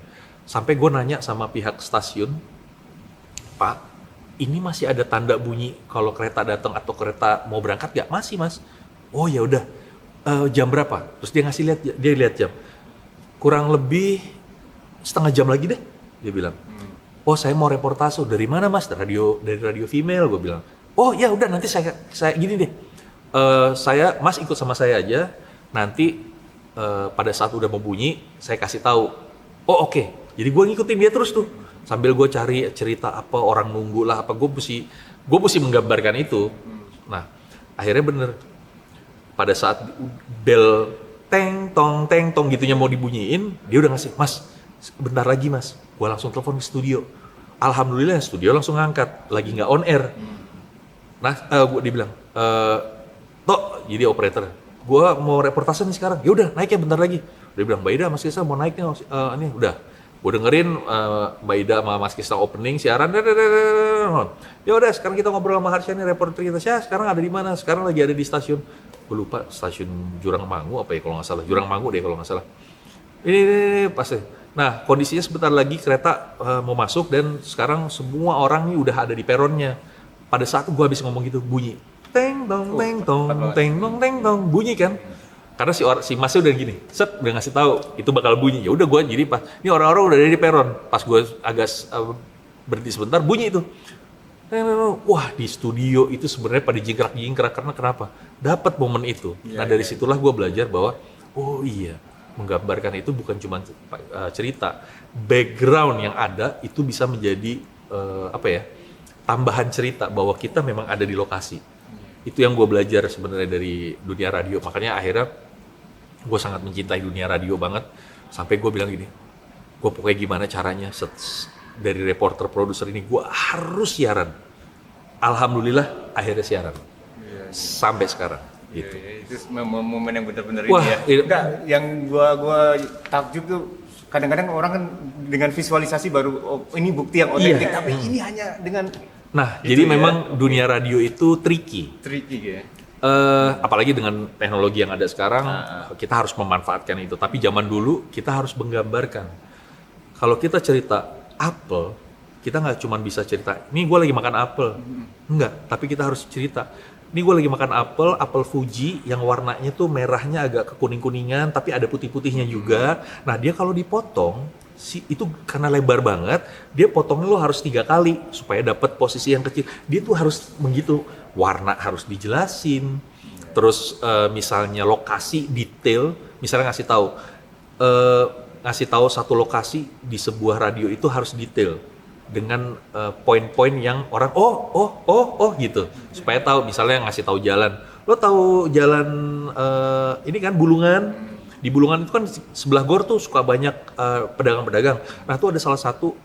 Sampai gue nanya sama pihak stasiun, Pak, ini masih ada tanda bunyi kalau kereta datang atau kereta mau berangkat nggak? Masih, Mas. Oh ya udah, jam berapa? Terus dia lihat jam. Kurang lebih setengah jam lagi deh, dia bilang. Oh saya mau reportase. Dari mana Mas? Dari radio female, gue bilang. Oh ya udah, nanti saya gini deh. Mas ikut sama saya aja. Nanti pada saat udah mau bunyi, saya kasih tahu. Oh oke. Jadi gue ngikutin dia terus tuh. Sambil gue cari cerita apa, orang nunggu lah apa. Gue mesti menggambarkan itu. Nah akhirnya bener. Pada saat bel teng tong gitunya mau dibunyiin, dia udah ngasih, Mas bentar lagi Mas. Gue langsung telepon ke studio. Alhamdulillah studio langsung ngangkat, lagi nggak on air. Nah, dia bilang, Tok, jadi operator, gue mau reportase nih sekarang. Ya udah, naik ya bentar lagi. Dia bilang, Mbak Ida, Mas Kisah mau naik nih, ini udah. Gue dengerin Mbak Ida sama Mas Kisah opening siaran. Ya udah, sekarang kita ngobrol sama Harsha nih, reporter kita. Sekarang ada di mana? Sekarang lagi ada di stasiun. Gue lupa stasiun Jurang Mangu apa ya kalau nggak salah. Jurang Mangu deh kalau nggak salah. Ini pasti. Nah, kondisinya sebentar lagi kereta mau masuk dan sekarang semua orang ini udah ada di peronnya. Pada saat gue habis ngomong gitu, bunyi. Teng dong, teng dong, bunyi kan. Karena si Masnya udah gini, udah ngasih tahu itu bakal bunyi. Ya udah gue jadi pas, ini orang-orang udah ada di peron. Pas gue agak berhenti sebentar, bunyi itu. Wah di studio itu sebenarnya pada jingkrak karena kenapa? Dapat momen itu. Nah dari situlah gue belajar bahwa, oh iya, menggambarkan itu bukan cuma cerita, background yang ada itu bisa menjadi tambahan cerita bahwa kita memang ada di lokasi. Itu yang gue belajar sebenarnya dari dunia radio. Makanya akhirnya gue sangat mencintai dunia radio banget. Sampai gue bilang gini, gue pokoknya gimana caranya dari reporter produser ini gue harus siaran. Alhamdulillah akhirnya siaran sampai sekarang. Gitu. Itu momen yang benar-benar Wah, ini ya. Enggak, yang gua takjub tuh kadang-kadang orang kan dengan visualisasi baru ini bukti yang otentik, tapi ini hanya dengan jadi memang dunia radio itu tricky ya. Apalagi dengan teknologi yang ada sekarang, kita harus memanfaatkan itu. Tapi zaman dulu kita harus menggambarkan. Kalau kita cerita apel, kita nggak cuma bisa cerita, ini gue lagi makan apel, enggak. Tapi kita harus cerita, ini gue lagi makan apel Fuji yang warnanya tuh merahnya agak kekuning-kuningan, tapi ada putih-putihnya juga. Nah dia kalau dipotong, itu karena lebar banget, dia potongnya lo harus 3 kali supaya dapat posisi yang kecil. Dia tuh harus begitu, warna harus dijelasin, terus misalnya lokasi detail, misalnya ngasih tahu satu lokasi di sebuah radio itu harus detail dengan poin-poin yang orang oh gitu, supaya tahu. Misalnya ngasih tahu jalan, lo tahu jalan ini kan Bulungan. Di Bulungan itu kan sebelah gor tuh suka banyak pedagang-pedagang. Nah tuh ada salah satu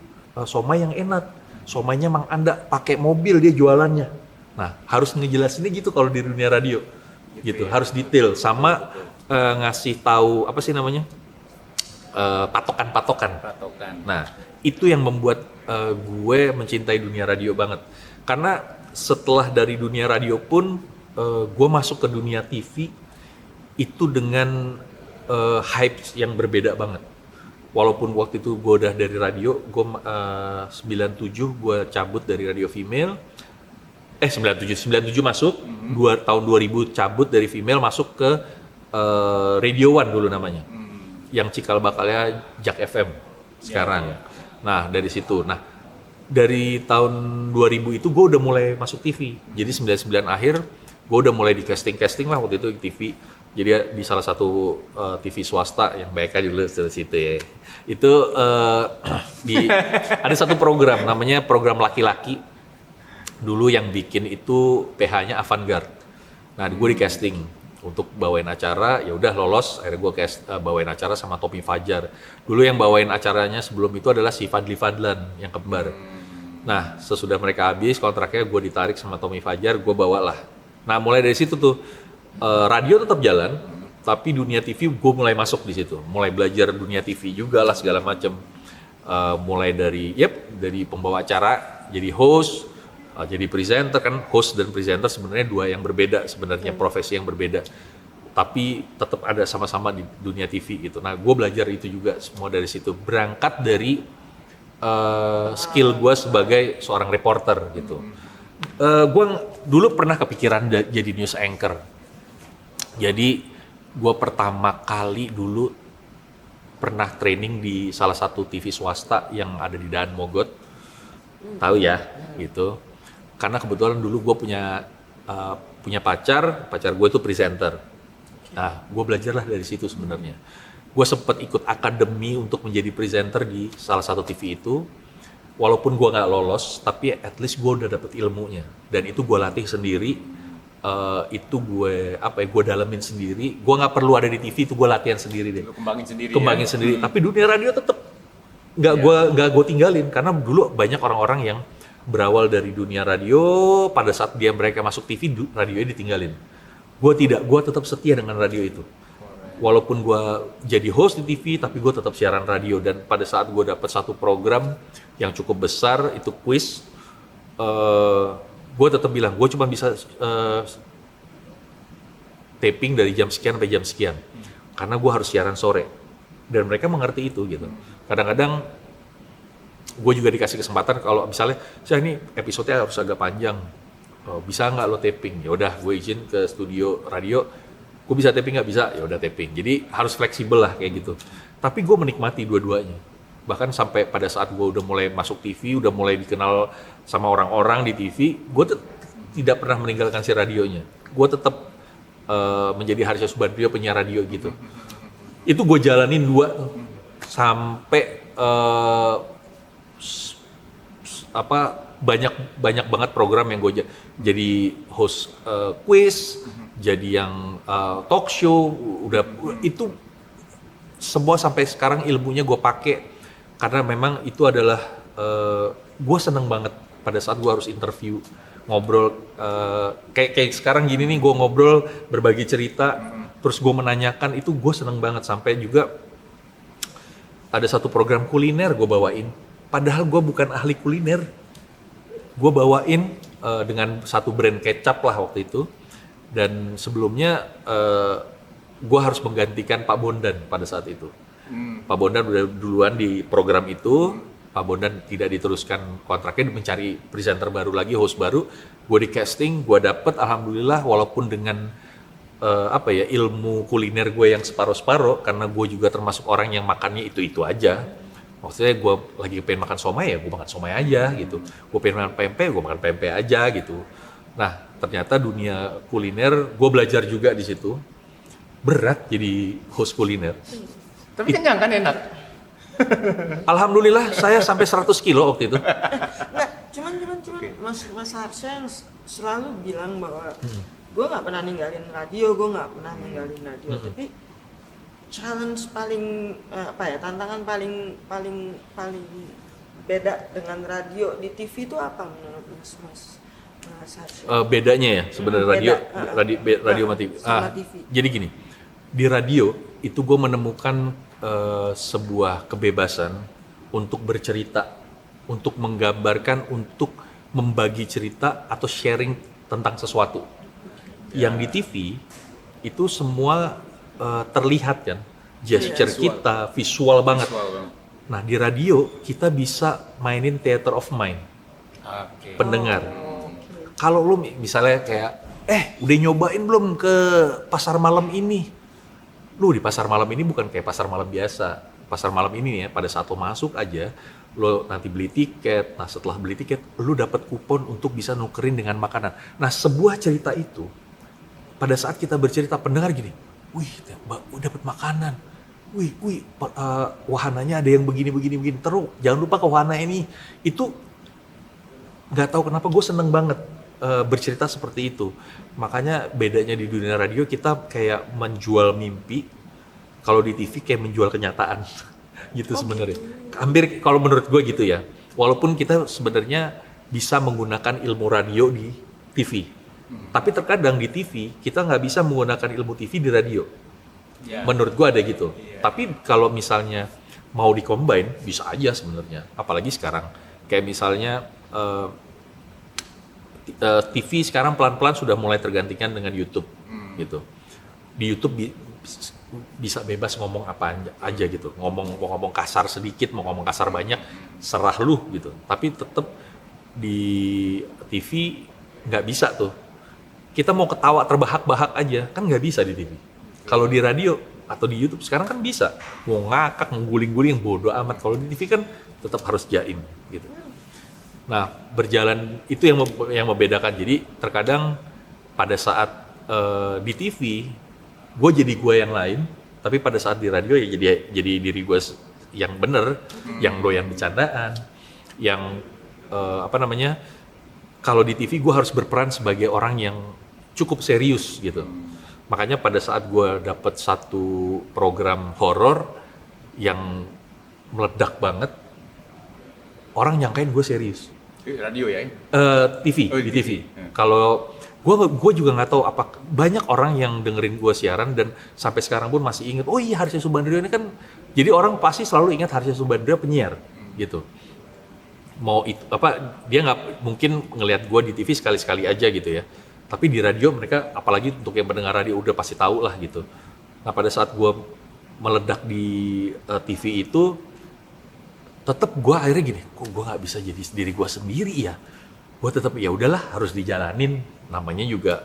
somai yang enak, somainya Mang Anda pakai mobil dia jualannya. Nah harus ngejelasinnya gitu kalau di dunia radio gitu, harus detail. Sama ngasih tahu apa sih namanya, patokan-patokan. Patokan. Nah, itu yang membuat gue mencintai dunia radio banget. Karena setelah dari dunia radio pun, gue masuk ke dunia TV itu dengan hype yang berbeda banget. Walaupun waktu itu gue udah dari radio, gue 97 gue cabut dari radio female. 97 masuk, tahun 2000 cabut dari female masuk ke Radio One dulu namanya. Yang cikal bakalnya Jak FM sekarang. Nah, dari situ. Nah, dari tahun 2000 itu gue udah mulai masuk TV. Jadi 99 akhir gue udah mulai di casting lah waktu itu di TV. Jadi di salah satu TV swasta yang BK dulu di situ ya. Itu ada satu program namanya program laki-laki. Dulu yang bikin itu PH-nya Avantgarde. Nah, gue di casting untuk bawain acara, ya udah lolos, akhirnya gue bawain acara sama Tommy Fajar. Dulu yang bawain acaranya sebelum itu adalah si Fadli Fadlan yang kembar. Nah, sesudah mereka habis kontraknya, gue ditarik sama Tommy Fajar, gue bawalah. Nah, mulai dari situ tuh radio tetap jalan, tapi dunia TV gue mulai masuk di situ, mulai belajar dunia TV juga lah segala macam. Mulai dari pembawa acara, jadi host, jadi presenter. Kan host dan presenter sebenarnya dua yang berbeda sebenarnya, profesi yang berbeda, tapi tetap ada sama-sama di dunia TV gitu. Nah, gue belajar itu juga semua dari situ, berangkat dari skill gue sebagai seorang reporter gitu. Gue dulu pernah kepikiran jadi news anchor. Jadi gue pertama kali dulu pernah training di salah satu TV swasta yang ada di Daan Mogot, tahu ya gitu. Karena kebetulan dulu gue punya pacar gue itu presenter. Nah, gue belajarlah dari situ sebenarnya. Gue sempat ikut akademi untuk menjadi presenter di salah satu TV itu. Walaupun gue nggak lolos, tapi at least gue udah dapet ilmunya. Dan itu gue latih sendiri. Itu gue dalemin sendiri. Gue nggak perlu ada di TV, itu gue latihan sendiri deh. Kembangin sendiri. Tapi dunia radio tetap nggak gue tinggalin. Karena dulu banyak orang-orang yang berawal dari dunia radio, pada saat mereka masuk TV, radionya ditinggalin. Gue tidak, gue tetap setia dengan radio itu. Walaupun gue jadi host di TV, tapi gue tetap siaran radio. Dan pada saat gue dapat satu program yang cukup besar, itu quiz, gue tetap bilang, gue cuma bisa taping dari jam sekian sampai jam sekian. Karena gue harus siaran sore. Dan mereka mengerti itu gitu. Kadang-kadang gue juga dikasih kesempatan kalau misalnya, saya ini episode-nya harus agak panjang, bisa nggak lo taping? Ya udah, gue izin ke studio radio, gue bisa taping nggak? Bisa, ya udah taping. Jadi harus fleksibel lah kayak gitu. Tapi gue menikmati dua-duanya. Bahkan sampai pada saat gue udah mulai masuk TV, udah mulai dikenal sama orang-orang di TV, gue tidak pernah meninggalkan si radionya. Gue tetap menjadi Harsha Subandrio penyiar radio gitu. Itu gue jalanin sampai banyak banget program yang gue jadi host quiz, jadi yang talk show, udah itu semua sampai sekarang ilmunya gue pakai karena memang itu adalah gue seneng banget pada saat gue harus interview, ngobrol kayak sekarang gini nih, gue ngobrol berbagi cerita, terus gue menanyakan, itu gue seneng banget. Sampai juga ada satu program kuliner gue bawain. Padahal gue bukan ahli kuliner, gue bawain dengan satu brand kecap lah waktu itu. Dan sebelumnya gue harus menggantikan Pak Bondan pada saat itu. Pak Bondan udah duluan di program itu, Pak Bondan tidak diteruskan kontraknya, mencari presenter baru lagi, host baru. Gue di casting, gue dapet, alhamdulillah, walaupun dengan ilmu kuliner gue yang separuh-separuh, karena gue juga termasuk orang yang makannya itu-itu aja. Maksudnya gue lagi pengen makan somai ya gue makan somai aja gitu. Gue pengen makan pempek, gue makan pempek aja gitu. Nah, ternyata dunia kuliner gue belajar juga di situ. Berat jadi host kuliner. Tapi kenyang kan, enak. Alhamdulillah saya sampai 100 kilo waktu itu. Nggak, cuman Mas Harsha yang selalu bilang bahwa gue nggak pernah ninggalin radio, tapi challenge paling tantangan paling beda dengan radio di TV itu apa menurut Mas Harsha? Bedanya ya sebenarnya radio sama TV. Sama TV. Jadi gini, Di radio itu gue menemukan sebuah kebebasan untuk bercerita, untuk menggambarkan, untuk membagi cerita atau sharing tentang sesuatu. Yang di TV itu semua terlihat kan, gesture visual. kita visual banget. Visual banget. Nah di radio kita bisa mainin theater of mind, Oke. pendengar. Kalau lu misalnya kayak, udah nyobain belum ke pasar malam ini? Lu di pasar malam ini bukan kayak pasar malam biasa. Pasar malam ini ya, pada saat lo masuk aja, lo nanti beli tiket. Nah setelah beli tiket, lo dapat kupon untuk bisa nukerin dengan makanan. Nah sebuah cerita itu, pada saat kita bercerita pendengar gini, wih, dapat makanan. Wih, wahananya ada yang begini. Terus jangan lupa ke wahana ini. Itu nggak tahu kenapa gue seneng banget bercerita seperti itu. Makanya bedanya di dunia radio kita kayak menjual mimpi, kalau di TV kayak menjual kenyataan gitu sebenarnya. Hampir kalau menurut gue gitu ya. Walaupun kita sebenarnya bisa menggunakan ilmu radio di TV, tapi terkadang di TV kita nggak bisa menggunakan ilmu TV di radio. Menurut gue ada gitu. Tapi kalau misalnya mau di-combine bisa aja sebenarnya. Apalagi sekarang kayak misalnya TV sekarang pelan-pelan sudah mulai tergantikan dengan YouTube gitu. Di YouTube bisa bebas ngomong apa aja gitu. Mau ngomong kasar sedikit, mau ngomong kasar banyak, serah lu gitu. Tapi tetap di TV nggak bisa tuh. Kita mau ketawa terbahak-bahak aja, kan nggak bisa di TV. Kalau di radio atau di YouTube sekarang kan bisa. Mau ngakak, mengguling-guling, bodo amat. Kalau di TV kan tetap harus jaim gitu. Nah, berjalan itu yang membedakan. Jadi terkadang pada saat di TV, gue jadi gue yang lain, tapi pada saat di radio ya jadi diri gue yang bener, yang doyan bercandaan, yang kalau di TV gue harus berperan sebagai orang yang cukup serius gitu. Makanya pada saat gue dapet satu program horor yang meledak banget, orang nyangkain gue serius. Radio ya? TV, Oh, di di TV. TV. Kalau gue juga nggak tahu apa banyak orang yang dengerin gue siaran dan sampai sekarang pun masih inget. Oh iya, Harsha Subandrio ini kan, jadi orang pasti selalu ingat Harsha Subandrio penyiar gitu. Mau itu dia nggak mungkin ngelihat gue di TV sekali-sekali aja gitu ya. Tapi di radio mereka, apalagi untuk yang pendengar radio udah pasti tahu lah gitu. Nah pada saat gue meledak di TV itu, tetap gue akhirnya gini, kok gue nggak bisa jadi diri gue sendiri ya? Gue tetap ya udahlah harus dijalanin, namanya juga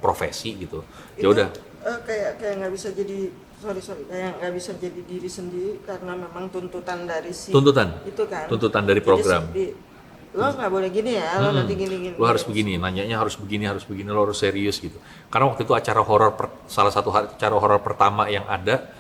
profesi gitu. Ya udah. Kayak nggak bisa jadi kayak nggak bisa jadi diri sendiri karena memang tuntutan dari Tuntutan. itu kan. Tuntutan dari program. Jadi, lo nggak boleh gini ya, lo nanti gini. Lo harus begini, nanyanya harus begini, lo harus serius gitu. Karena waktu itu acara horor salah satu acara horor pertama yang ada.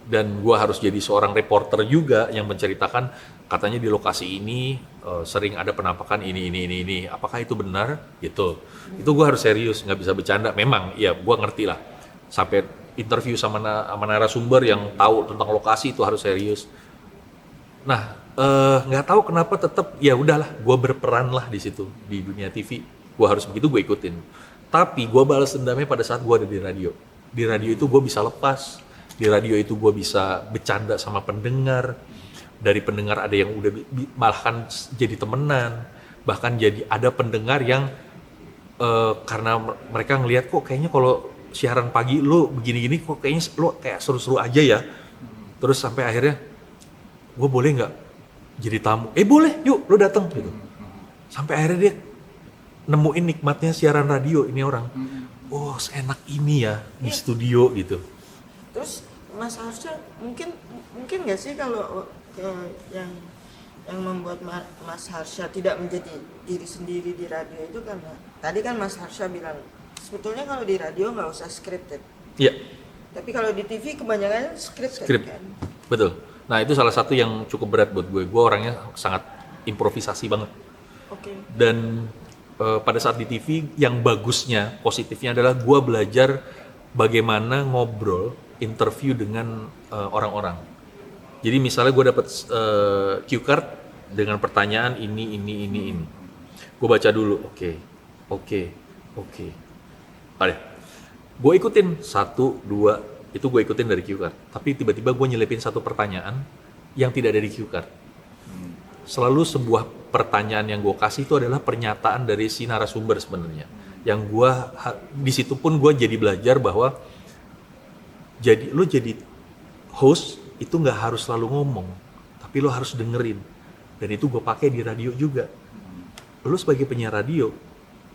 Dan gue harus jadi seorang reporter juga yang menceritakan katanya di lokasi ini sering ada penampakan ini. Apakah itu benar? Gitu. Itu gue harus serius, nggak bisa bercanda. Memang, ya gue ngerti lah. Sampai interview sama narasumber yang tahu tentang lokasi itu harus serius. Nah, nggak tahu kenapa tetap ya udahlah, gue berperan lah di situ di dunia TV. Gue harus begitu, gue ikutin. Tapi gue balas dendamnya pada saat gue ada di radio. Di radio itu gue bisa lepas. Di radio itu gue bisa bercanda sama pendengar. Dari pendengar ada yang udah malahan jadi temenan. Bahkan jadi ada pendengar yang karena mereka ngelihat kok kayaknya kalau siaran pagi lo begini-gini kok kayaknya lo kayak seru-seru aja ya. Terus sampai akhirnya gue boleh nggak jadi tamu? Boleh, yuk lo datang gitu. Sampai akhirnya dia nemuin nikmatnya siaran radio ini orang. Oh, seenak ini ya di studio gitu. Terus Mas Harsha mungkin nggak sih kalau yang membuat Mas Harsha tidak menjadi diri sendiri di radio itu karena tadi kan Mas Harsha bilang sebetulnya kalau di radio nggak usah scripted. Iya. Tapi kalau di TV kebanyakan scripted Script. kan. Betul. Nah itu salah satu yang cukup berat buat gue. Gue orangnya sangat improvisasi banget. Oke. Dan pada saat di TV yang bagusnya, positifnya adalah gue belajar bagaimana ngobrol, interview dengan orang-orang. Jadi misalnya gue dapat cue card dengan pertanyaan ini. Gue baca dulu, oke. Ada. Gue ikutin 1, 2, itu gue ikutin dari cue card. Tapi tiba-tiba gue nyelipin satu pertanyaan yang tidak ada di cue card. Selalu sebuah pertanyaan yang gue kasih itu adalah pernyataan dari si narasumber sebenarnya. Yang gue, di situ pun gue jadi belajar bahwa lo jadi host itu nggak harus selalu ngomong, tapi lo harus dengerin. Dan itu gue pakai di radio juga. Lo sebagai penyiar radio,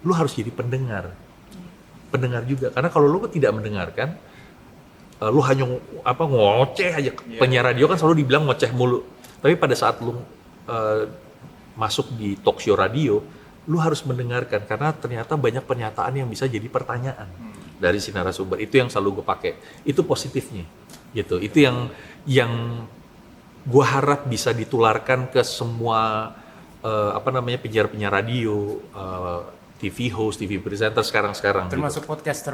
lo harus jadi pendengar juga. Karena kalau lo tidak mendengarkan, lo hanya ngoceh aja. Penyiar radio kan selalu dibilang ngoceh mulu. Tapi pada saat lo masuk di talk show radio, lo harus mendengarkan karena ternyata banyak pernyataan yang bisa jadi pertanyaan dari si narasumber. Itu yang selalu gue pakai. Itu positifnya, gitu. Itu yang gue harap bisa ditularkan ke semua penyiar-penyiar radio, TV host, TV presenter sekarang Termasuk gitu. podcaster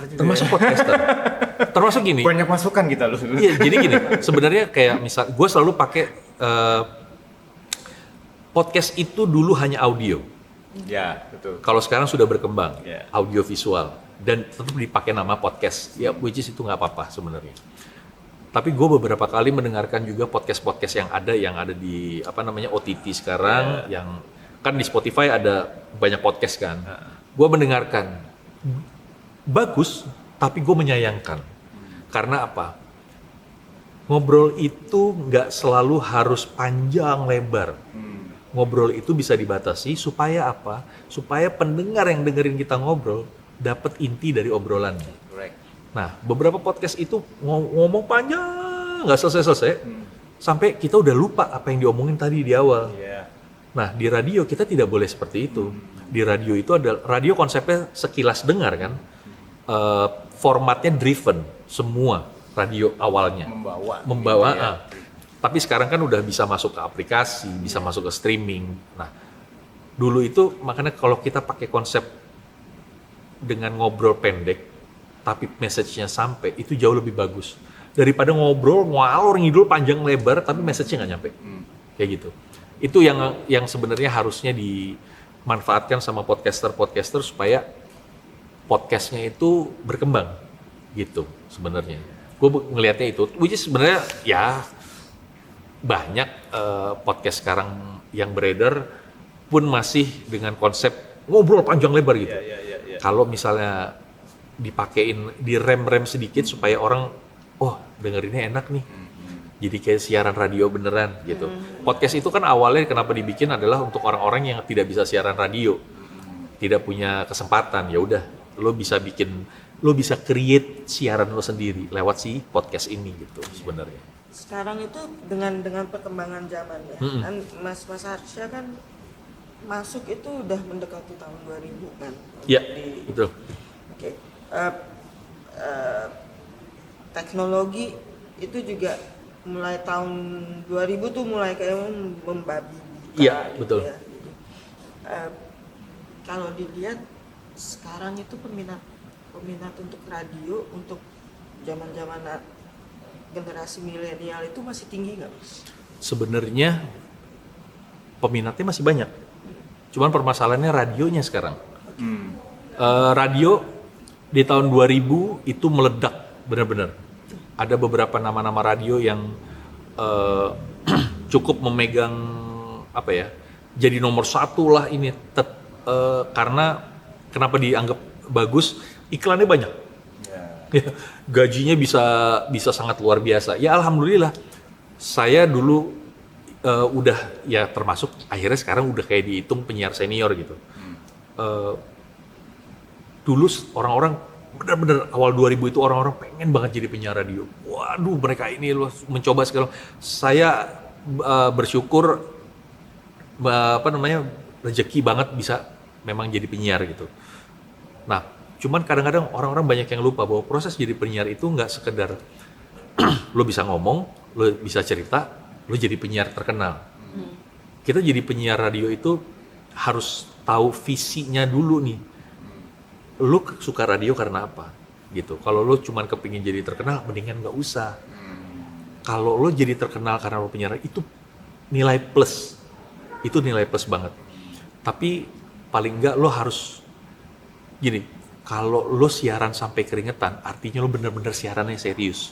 juga. Termasuk podcaster. Termasuk gini. Banyak masukan kita loh. Iya, jadi gini. Sebenarnya kayak misal, gue selalu pakai podcast itu dulu hanya audio. Ya, betul. Kalau sekarang sudah berkembang, Yeah. audio visual dan tetap dipakai nama podcast. Ya, which is itu nggak apa-apa sebenarnya. Tapi gue beberapa kali mendengarkan juga podcast yang ada di OTT sekarang, yang kan di Spotify ada banyak podcast kan. Gue mendengarkan, bagus, tapi gue menyayangkan. Karena apa? Ngobrol itu nggak selalu harus panjang lebar. Ngobrol itu bisa dibatasi supaya apa? Supaya pendengar yang dengerin kita ngobrol dapat inti dari obrolannya. Correct. Nah, beberapa podcast itu ngomong panjang, nggak selesai-selesai, sampai kita udah lupa apa yang diomongin tadi di awal. Iya. Nah, di radio kita tidak boleh seperti itu. Di radio itu ada, radio konsepnya sekilas dengar kan, formatnya driven, semua radio awalnya. Membawa. Gitu ya. Tapi sekarang kan udah bisa masuk ke aplikasi, bisa masuk ke streaming. Nah, dulu itu makanya kalau kita pakai konsep dengan ngobrol pendek, tapi message-nya sampai, itu jauh lebih bagus. Daripada ngobrol, ngalor ngidul panjang lebar, tapi message-nya nggak nyampe. Kayak gitu. Itu yang sebenarnya harusnya dimanfaatkan sama podcaster supaya podcastnya itu berkembang. Gitu sebenarnya. Gue ngelihatnya itu, which is sebenarnya ya banyak podcast sekarang yang beredar pun masih dengan konsep ngobrol panjang lebar gitu. Kalau misalnya dipakein, direm sedikit supaya orang, oh dengerinnya enak nih. Jadi kayak siaran radio beneran gitu. Podcast itu kan awalnya kenapa dibikin adalah untuk orang-orang yang tidak bisa siaran radio, tidak punya kesempatan. Ya udah, lo bisa create siaran lo sendiri lewat si podcast ini gitu sebenarnya. Sekarang itu dengan perkembangan zaman ya, kan Mas Harsha kan masuk itu udah mendekati tahun 2000 kan. Iya, betul. Oke. Teknologi itu juga mulai tahun 2000 tuh mulai kayak membabi. Iya, betul. Ya. Kalau dilihat sekarang itu peminat untuk radio untuk zaman-zaman generasi milenial itu masih tinggi nggak, Mas? Sebenarnya peminatnya masih banyak. Cuman permasalahannya radionya sekarang. Radio di tahun 2000 itu meledak benar-benar. Ada beberapa nama-nama radio yang cukup memegang jadi nomor satu lah ini. Karena kenapa dianggap bagus? Iklannya banyak. Ya, gajinya bisa sangat luar biasa. Ya alhamdulillah. Saya dulu udah ya termasuk akhirnya sekarang udah kayak dihitung penyiar senior gitu. Dulu orang-orang benar-benar awal 2000 itu orang-orang pengen banget jadi penyiar radio. Waduh, mereka ini loh mencoba segala. Saya bersyukur rezeki banget bisa memang jadi penyiar gitu. Nah, cuman kadang-kadang orang-orang banyak yang lupa bahwa proses jadi penyiar itu nggak sekedar lo bisa ngomong, lo bisa cerita, lo jadi penyiar terkenal. Kita jadi penyiar radio itu harus tahu visinya dulu nih. Lo suka radio karena apa? Gitu. Kalau lo cuman kepingin jadi terkenal, mendingan nggak usah. Kalau lo jadi terkenal karena lo penyiar, itu nilai plus. Itu nilai plus banget. Tapi paling nggak lo harus gini. kalau lo siaran sampai keringetan, artinya lo bener-bener siarannya serius.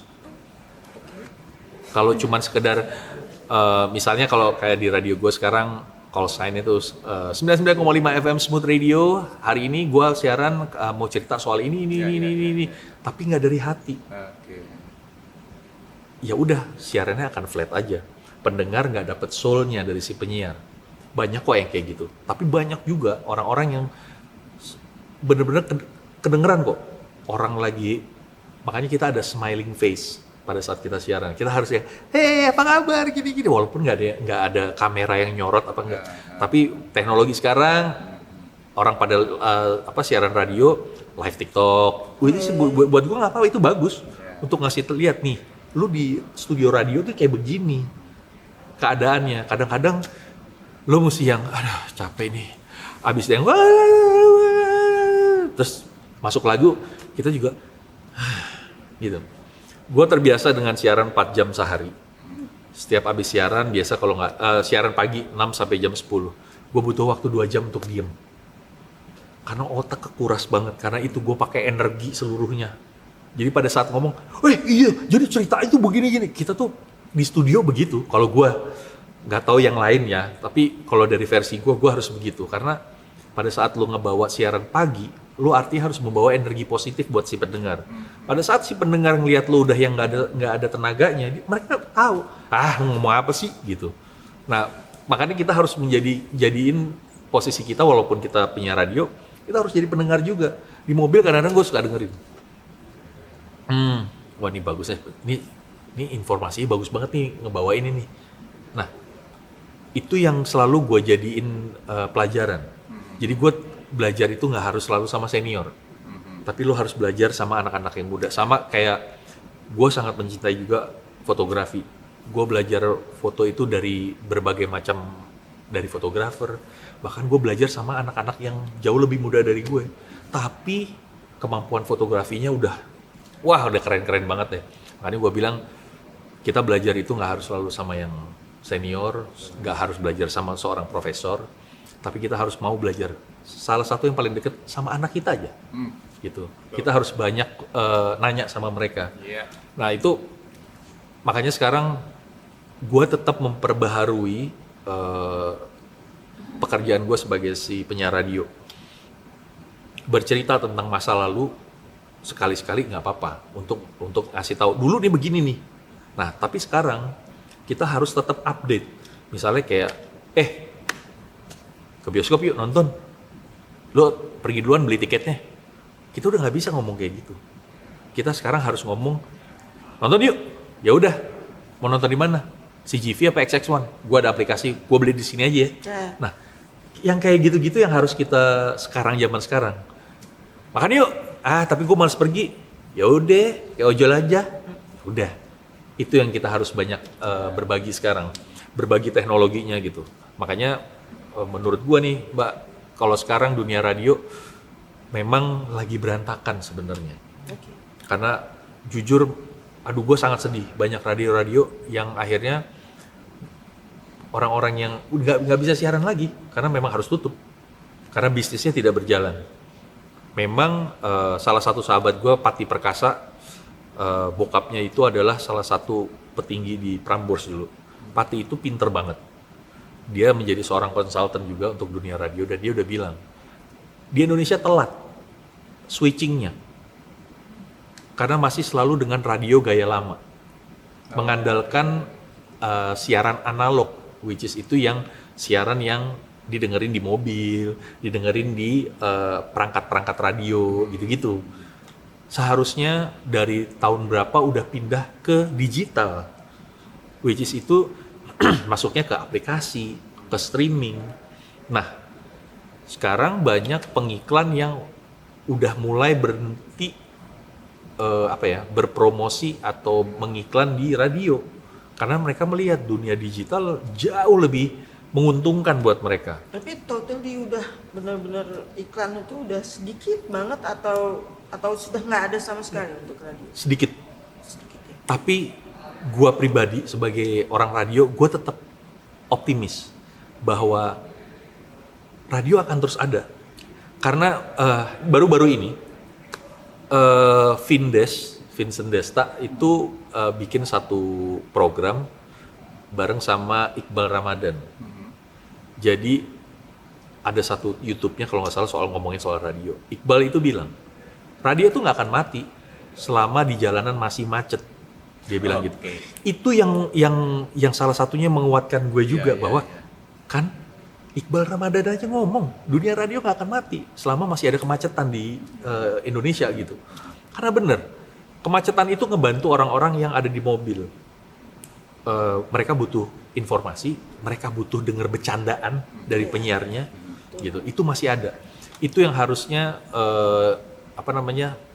Kalau cuman sekedar, misalnya kalau kayak di radio gue sekarang, call sign itu 99,5 FM Smooth Radio, hari ini gue siaran mau cerita soal ini, tapi nggak dari hati. Oke. Ya udah, siarannya akan flat aja. Pendengar nggak dapet soul-nya dari si penyiar. Banyak kok yang kayak gitu. Tapi banyak juga orang-orang yang bener-bener kedengeran kok. Orang lagi, makanya kita ada smiling face pada saat kita siaran. Kita harus ya, hei apa kabar, gini-gini. Walaupun nggak ada kamera yang nyorot apa enggak. Tapi teknologi sekarang, orang pada siaran radio, live TikTok. Itu buat gue nggak apa-apa, itu bagus. Untuk ngasih lihat nih, lu di studio radio tuh kayak begini keadaannya. Kadang-kadang lu mesti yang, aduh capek nih. Abis yang terus masuk lagu, kita juga gitu. Gue terbiasa dengan siaran 4 jam sehari. Setiap abis siaran, biasa kalau nggak siaran pagi 6 sampai jam 10. Gue butuh waktu 2 jam untuk diem. Karena otak kekuras banget, karena itu gue pakai energi seluruhnya. Jadi pada saat ngomong, iya, jadi cerita itu begini-gini. Kita tuh di studio begitu. Kalau gue nggak tahu yang lain ya, tapi kalau dari versi gue harus begitu. Karena pada saat lu ngebawa siaran pagi, lu artinya harus membawa energi positif buat si pendengar. Pada saat si pendengar ngelihat lu udah yang nggak ada tenaganya, mereka tahu, ngomong apa sih gitu. Nah, makanya kita harus jadiin posisi kita, walaupun kita penyiar radio, kita harus jadi pendengar juga. Di mobil kadang-kadang gue suka dengerin. Wah ini bagus ya, ini informasinya bagus banget nih, ngebawain ini. Nah, itu yang selalu gue jadiin pelajaran. Jadi gue belajar itu nggak harus selalu sama senior, tapi lo harus belajar sama anak-anak yang muda. Sama kayak gue sangat mencintai juga fotografi. Gue belajar foto itu dari berbagai macam, dari fotografer. Bahkan gue belajar sama anak-anak yang jauh lebih muda dari gue. Tapi kemampuan fotografinya udah keren-keren banget ya. Makanya gue bilang, kita belajar itu nggak harus selalu sama yang senior, nggak harus belajar sama seorang profesor, tapi kita harus mau belajar. Salah satu yang paling deket sama anak kita aja, gitu. Kita harus banyak nanya sama mereka. Nah itu, makanya sekarang gue tetap memperbaharui pekerjaan gue sebagai si penyiar radio. Bercerita tentang masa lalu sekali-sekali nggak apa-apa, untuk ngasih tahu dulu nih begini nih. Nah tapi sekarang kita harus tetap update. Misalnya kayak ke bioskop yuk nonton, lo pergi duluan beli tiketnya. Kita udah nggak bisa ngomong kayak gitu. Kita sekarang harus ngomong, nonton yuk. Ya udah, mau nonton di mana? CGV apa XX1? Gua ada aplikasi, gua beli di sini aja ya. Nah, yang kayak gitu-gitu yang harus kita zaman sekarang. Makan yuk. Tapi gue malas pergi. Ya udah, kayak ojol aja. Udah. Itu yang kita harus banyak berbagi sekarang. Berbagi teknologinya gitu. Makanya menurut gue nih, Mbak, kalau sekarang dunia radio memang lagi berantakan sebenarnya. Karena jujur, gue sangat sedih. Banyak radio-radio yang akhirnya orang-orang yang nggak bisa siaran lagi karena memang harus tutup. Karena bisnisnya tidak berjalan. Memang salah satu sahabat gue, Pati Perkasa, bokapnya itu adalah salah satu petinggi di Prambors dulu. Pati itu pinter banget. Dia menjadi seorang konsultan juga untuk dunia radio, dan dia udah bilang, di Indonesia telat switchingnya. Karena masih selalu dengan radio gaya lama. Mengandalkan siaran analog, which is itu yang siaran yang didengerin di mobil, didengerin di perangkat-perangkat radio, gitu-gitu. Seharusnya dari tahun berapa udah pindah ke digital, which is itu masuknya ke aplikasi, ke streaming. Nah, sekarang banyak pengiklan yang udah mulai berhenti berpromosi atau mengiklan di radio, karena mereka melihat dunia digital jauh lebih menguntungkan buat mereka. Tapi totally udah benar-benar iklan itu udah sedikit banget atau sudah nggak ada sama sekali untuk radio? Sedikit. Ya? Tapi gua pribadi sebagai orang radio, gua tetap optimis bahwa radio akan terus ada. Karena baru-baru ini Vincent Desta itu bikin satu program bareng sama Iqbal Ramadan. Jadi ada satu YouTube-nya kalau nggak salah soal ngomongin soal radio. Iqbal itu bilang, radio itu nggak akan mati selama di jalanan masih macet. Dia bilang gitu. Itu yang salah satunya menguatkan gue juga bahwa kan Iqbal Ramadan aja ngomong dunia radio nggak akan mati selama masih ada kemacetan di Indonesia gitu. Karena bener, kemacetan itu ngebantu orang-orang yang ada di mobil. Mereka butuh informasi, mereka butuh denger bercandaan dari penyiarnya, gitu. Itu masih ada. Itu yang harusnya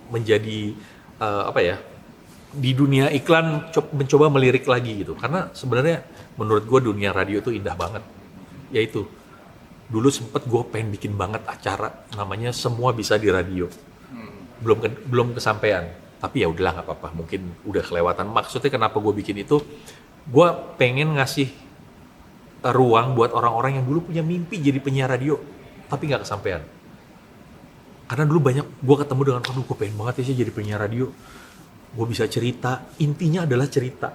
menjadi di dunia iklan mencoba melirik lagi gitu. Karena sebenarnya menurut gue dunia radio itu indah banget. Yaitu dulu sempet gue pengen bikin banget acara namanya Semua Bisa di Radio. Belum kesampaian. Tapi ya udahlah nggak apa-apa. Mungkin udah kelewatan. Maksudnya kenapa gue bikin itu? Gue pengen ngasih ruang buat orang-orang yang dulu punya mimpi jadi penyiar radio, tapi nggak kesampaian. Karena dulu banyak gue ketemu dengan, aduh gue pengen banget ya sih jadi penyiar radio. Gue bisa cerita, intinya adalah cerita.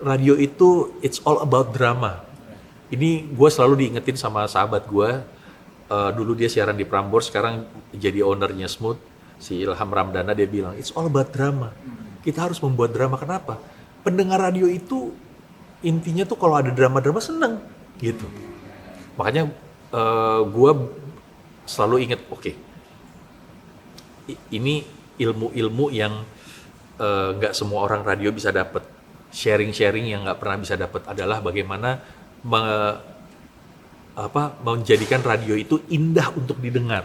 Radio itu, it's all about drama. Ini gue selalu diingetin sama sahabat gue, dulu dia siaran di Prambors, sekarang jadi ownernya Smooth, si Ilham Ramdana, dia bilang, it's all about drama. Kita harus membuat drama, kenapa? Pendengar radio itu intinya tuh kalau ada drama-drama seneng gitu. Makanya gue selalu inget, oke, ini ilmu-ilmu yang nggak semua orang radio bisa dapat. Sharing-sharing yang nggak pernah bisa dapat adalah bagaimana menjadikan radio itu indah untuk didengar.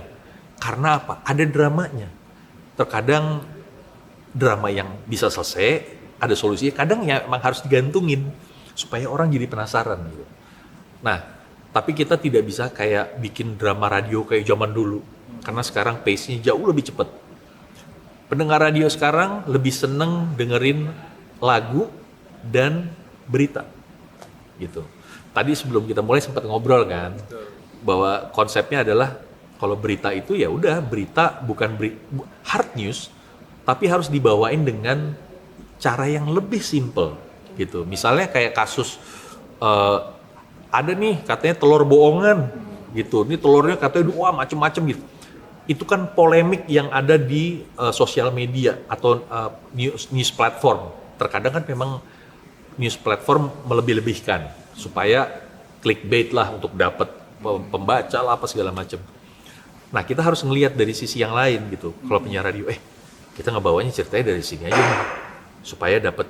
Karena apa? Ada dramanya. Terkadang drama yang bisa selesai, ada solusinya, kadang ya emang harus digantungin supaya orang jadi penasaran gitu. Nah, tapi kita tidak bisa kayak bikin drama radio kayak zaman dulu, karena sekarang pace-nya jauh lebih cepat. Pendengar radio sekarang lebih seneng dengerin lagu dan berita gitu. Tadi sebelum kita mulai sempat ngobrol kan, bahwa konsepnya adalah kalau berita itu ya udah berita, bukan hard news, tapi harus dibawain dengan cara yang lebih simple gitu. Misalnya kayak kasus ada nih katanya telur bohongan gitu. Ini telurnya katanya wah macem-macem gitu. Itu kan polemik yang ada di sosial media atau news platform. Terkadang kan memang news platform melebih-lebihkan supaya clickbait lah untuk dapat pembaca lah apa segala macam. Nah, kita harus ngelihat dari sisi yang lain gitu. Kalau penyiar radio, kita ngebawanya ceritanya dari sini aja nih, supaya dapat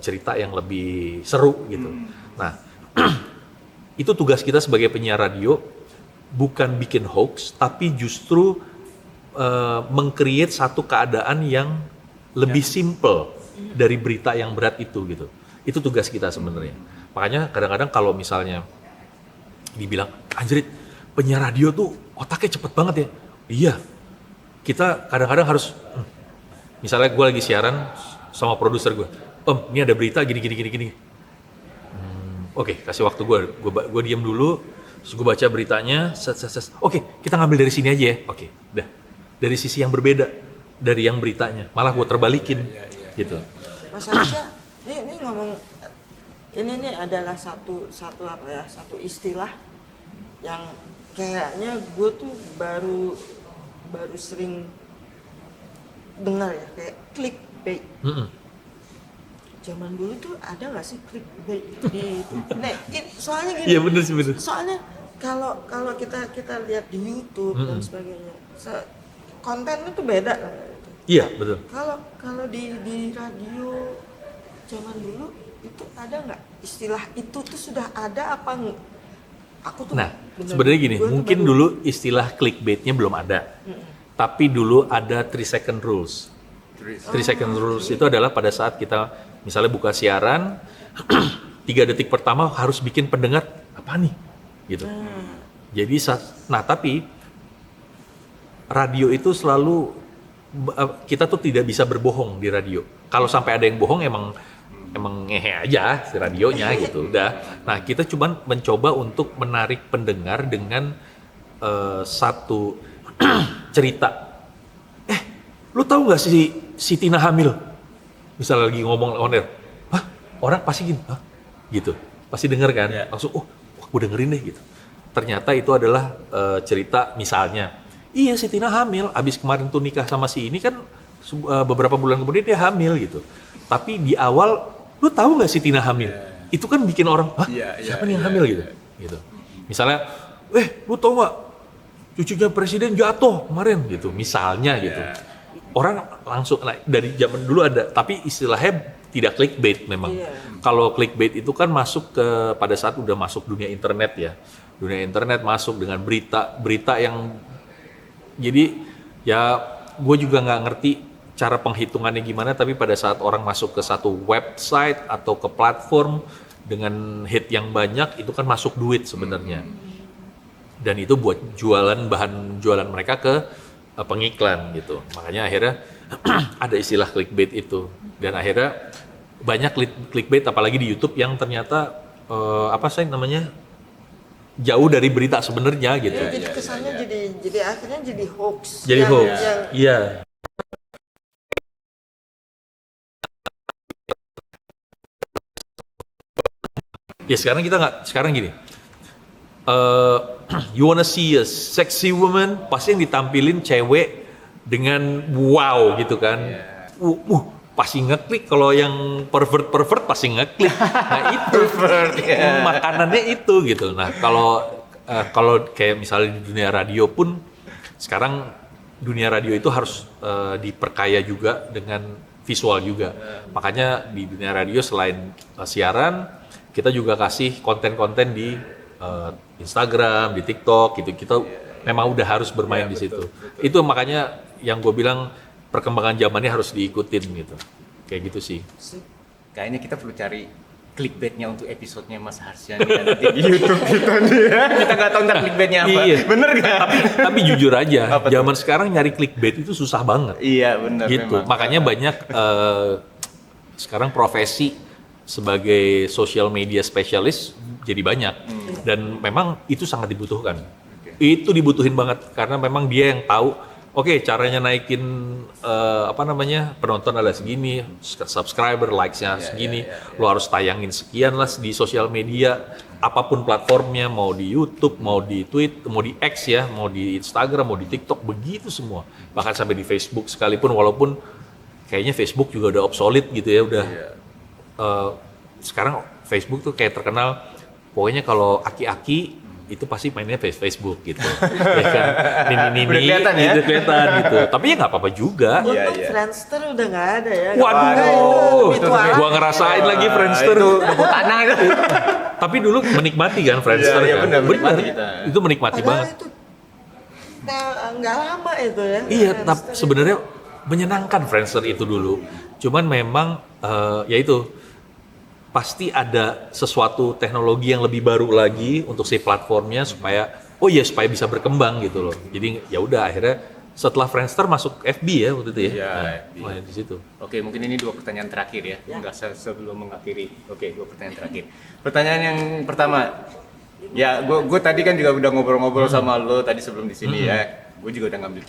cerita yang lebih seru gitu. Nah, itu tugas kita sebagai penyiar radio, bukan bikin hoax, tapi justru meng-create satu keadaan yang lebih simple dari berita yang berat itu gitu. Itu tugas kita sebenarnya. Makanya kadang-kadang kalau misalnya dibilang, anjrit, penyiar radio tuh otaknya cepet banget ya. Iya, kita kadang-kadang harus, misalnya gue lagi siaran sama produser gue, ini ada berita gini. Oke, kasih waktu gue diam dulu, terus gue baca beritanya, Oke, kita ngambil dari sini aja ya. Oke, dah. Dari sisi yang berbeda dari yang beritanya, malah gue terbalikin, gitu. Mas Arsya, ini ngomong, ini adalah satu istilah yang kayaknya gue tuh baru sering dengar ya, kayak clickbait. Zaman dulu tuh ada nggak sih clickbait di soalnya gini. Iya bener sih bener. Soalnya kalau kita lihat di YouTube dan sebagainya, kontennya tuh beda lah. Iya betul. Kalau di radio zaman dulu itu ada nggak istilah itu tuh sudah ada apa nggak? Aku tuh. Nah sebenarnya gini, mungkin dulu istilah clickbaitnya belum ada, tapi dulu ada 3 second rules. 3 second rules itu adalah pada saat kita misalnya buka siaran, 3 detik pertama harus bikin pendengar apa nih, gitu. Jadi, tapi radio itu selalu kita tuh tidak bisa berbohong di radio. Kalau sampai ada yang bohong emang ngehe aja si radionya gitu. Udah. Nah kita cuma mencoba untuk menarik pendengar dengan satu cerita. Lu lu tahu nggak si Tina hamil? Misalnya lagi ngomong on air, hah? Orang pasti gini, hah? Gitu. Pasti denger kan? Langsung, gue dengerin deh gitu. Ternyata itu adalah cerita misalnya, iya si Tina hamil, abis kemarin tuh nikah sama si ini kan beberapa bulan kemudian dia hamil gitu. Tapi di awal, lu tahu nggak si Tina hamil? Itu kan bikin orang, hah? Siapa nih yang hamil gitu. Misalnya, lu tahu nggak cucunya presiden jatuh kemarin gitu, misalnya gitu. Orang langsung, nah, dari zaman dulu ada, tapi istilahnya tidak clickbait memang. Kalau clickbait itu kan masuk pada saat udah masuk dunia internet ya. Dunia internet masuk dengan berita yang, jadi ya gue juga nggak ngerti cara penghitungannya gimana, tapi pada saat orang masuk ke satu website atau ke platform dengan hit yang banyak, itu kan masuk duit sebenarnya. Dan itu buat bahan jualan mereka ke pengiklan gitu. Makanya akhirnya ada istilah clickbait itu. Dan akhirnya banyak clickbait apalagi di YouTube yang ternyata jauh dari berita sebenarnya gitu. Jadi kesannya jadi akhirnya jadi hoax. Jadi hoax. Iya. Ya sekarang gini. You wanna see a sexy woman, pasti yang ditampilin cewek dengan wow gitu kan. Pasti ngeklik. Kalau yang pervert pasti ngeklik. Nah itu makanannya itu gitu. Nah kalau kayak misalnya di dunia radio pun sekarang dunia radio itu harus diperkaya juga dengan visual juga. Makanya di dunia radio selain siaran, kita juga kasih konten-konten di Instagram, di TikTok gitu. Kita memang udah harus bermain di situ. Itu makanya yang gue bilang perkembangan zamannya harus diikutin gitu. Kayak gitu sih. Kayaknya kita perlu cari clickbaitnya untuk episodenya Mas Harsha nih nanti di YouTube kita nih ya. Kita nggak tahu ntar clickbaitnya apa. Iya. Bener nggak? Tapi jujur aja, Apa tuh? zaman sekarang nyari clickbait itu susah banget. Iya bener. Gitu. Memang. Makanya banyak sekarang profesi sebagai social media specialist jadi banyak. Dan memang itu sangat dibutuhkan. Itu dibutuhin banget karena memang dia yang tahu. Oke, caranya naikin penonton adalah segini, subscriber, likes-nya segini, lo harus tayangin sekian lah di sosial media, apapun platformnya, mau di YouTube, mau di Twitter, mau di X ya, mau di Instagram, mau di TikTok, begitu semua. Bahkan sampai di Facebook sekalipun, walaupun kayaknya Facebook juga udah obsolete gitu ya, udah sekarang Facebook tuh kayak terkenal, pokoknya kalau aki-aki itu pasti mainnya Facebook gitu, ya kan, ini Udah kelihatan ya? gitu, kelihatan gitu. Tapi ya nggak apa-apa juga. Untung Friendster udah nggak ada ya. Waduh, Itu gua ngerasain lagi Friendster. Itu tanah itu. Tapi dulu menikmati kan Friendster Iya, kan, benar, menikmati kita. Itu menikmati Padahal banget. itu nggak lama itu ya. Iya, Friendster tapi sebenarnya menyenangkan Friendster itu dulu. Cuman memang ya itu pasti ada sesuatu teknologi yang lebih baru lagi untuk si platformnya supaya bisa berkembang gitu loh. Jadi ya udah akhirnya setelah Friendster masuk FB ya waktu itu ya. Iya, Nah, FB. mulai di situ. Oke, mungkin ini 2 pertanyaan terakhir ya. Enggak sebelum mengakhiri. Oke, 2 pertanyaan terakhir. Pertanyaan yang pertama, ya gue tadi kan juga udah ngobrol-ngobrol sama lo tadi sebelum di sini ya. Gue juga udah ngambil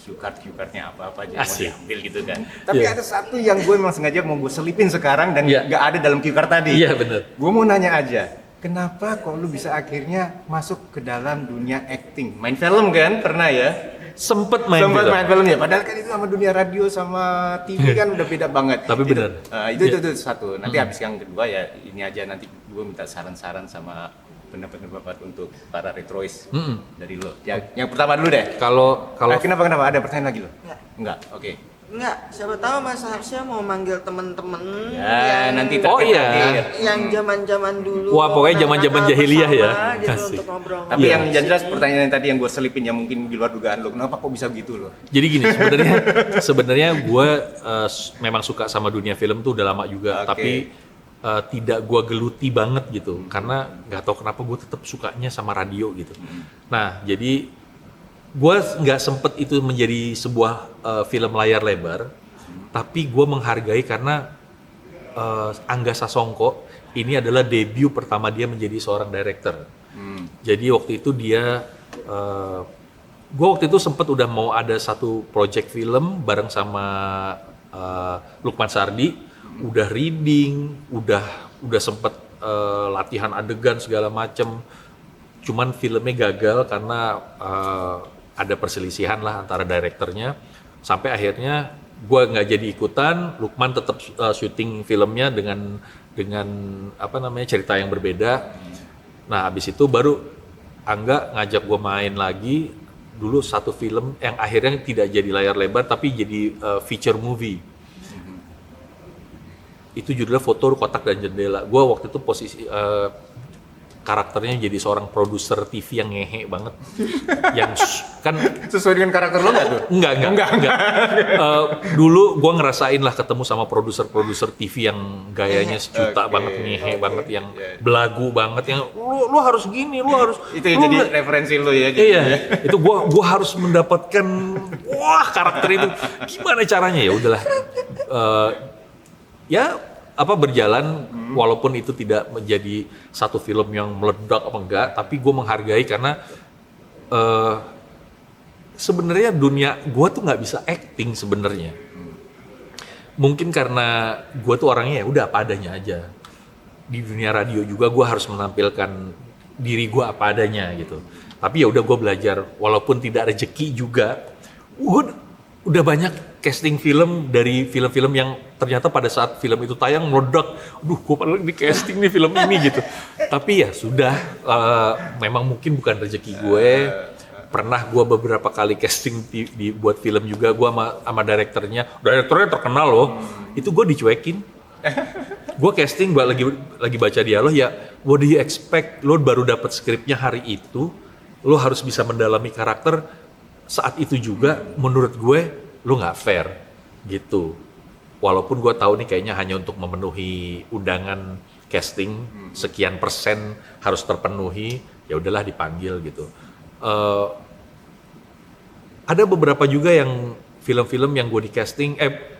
card-nya apa-apa aja Asik. mau diambil gitu kan. Tapi Iya. ada satu yang gue memang sengaja mau gue selipin sekarang dan Iya. nggak ada dalam card tadi. Iya, bener. Gue mau nanya aja, kenapa kok lu bisa akhirnya masuk ke dalam dunia acting? Main film kan pernah ya? Sempet main Sempat film. main film ya, padahal kan itu sama dunia radio sama TV kan udah beda banget. Tapi Itu- benar. itu satu. Nanti habis yang kedua ya ini aja, nanti gue minta saran-saran sama pendapat untuk para retrois dari lo. Yang pertama dulu deh. Kalau Kenapa ada pertanyaan lagi lo? Nggak. Enggak. Oke. Nggak, siapa tahu Mas Harsha mau manggil temen-temen Ya, nanti Oh, iya. yang zaman-zaman dulu. Wah, pokoknya zaman-zaman nakal jahiliyah ya. bersama Gitu Asik. untuk ngobrol. Tapi Iya. yang jelas pertanyaan yang tadi yang gue selipin yang mungkin di luar dugaan lo, kenapa kok bisa begitu lo? Jadi gini, sebenarnya gue memang suka sama dunia film tuh udah lama juga, Oke. tapi tidak gue geluti banget gitu, karena nggak tahu kenapa gue tetap sukanya sama radio gitu. Nah, jadi gue nggak sempet itu menjadi sebuah film layar lebar, tapi gue menghargai karena Angga Sasongko ini adalah debut pertama dia menjadi seorang director. Jadi waktu itu dia gue waktu itu sempet udah mau ada satu project film bareng sama Lukman Sardi, udah reading, udah sempet latihan adegan segala macem. Cuman filmnya gagal karena ada perselisihan lah antara direkturnya. Sampai akhirnya gue nggak jadi ikutan, Lukman tetap syuting filmnya dengan cerita yang berbeda. Nah habis itu baru Angga ngajak gue main lagi dulu satu film yang akhirnya tidak jadi layar lebar tapi jadi feature movie. Itu judulnya Foto Kotak dan Jendela. Gue waktu itu posisi karakternya jadi seorang produser TV yang ngehe banget. Yang kan Sesuai dengan karakter lo nggak tuh? Enggak. Dulu gue ngerasain lah ketemu sama produser TV yang gayanya sejuta banget, ngehe banget, yang belagu banget, yang lu harus gini, lu harus Itu yang jadi referensi lo ya. iya, itu gua harus mendapatkan karakter itu. Gimana caranya? Ya udahlah. Berjalan walaupun itu tidak menjadi satu film yang meledak apa enggak, tapi gue menghargai karena sebenarnya dunia gue tuh nggak bisa acting sebenarnya. Mungkin karena gue tuh orangnya ya udah apa adanya aja. Di dunia radio juga gue harus menampilkan diri gue apa adanya gitu. Tapi ya udah gue belajar walaupun tidak rezeki juga. Udah banyak casting film dari film-film yang ternyata pada saat film itu tayang meledak. Gue padahal di casting nih film ini gitu. Tapi ya sudah, memang mungkin bukan rezeki gue. Pernah gue beberapa kali casting buat film juga, gue sama direkturnya terkenal loh. Itu gue dicuekin. Gue casting, gue lagi baca dialog ya. What do you expect? Lo baru dapat skripnya hari itu, lo harus bisa mendalami karakter. Saat itu juga menurut gue lu nggak fair gitu. Walaupun gue tahu nih kayaknya hanya untuk memenuhi undangan casting sekian persen harus terpenuhi, ya udahlah dipanggil gitu. Ada beberapa juga yang film-film yang gue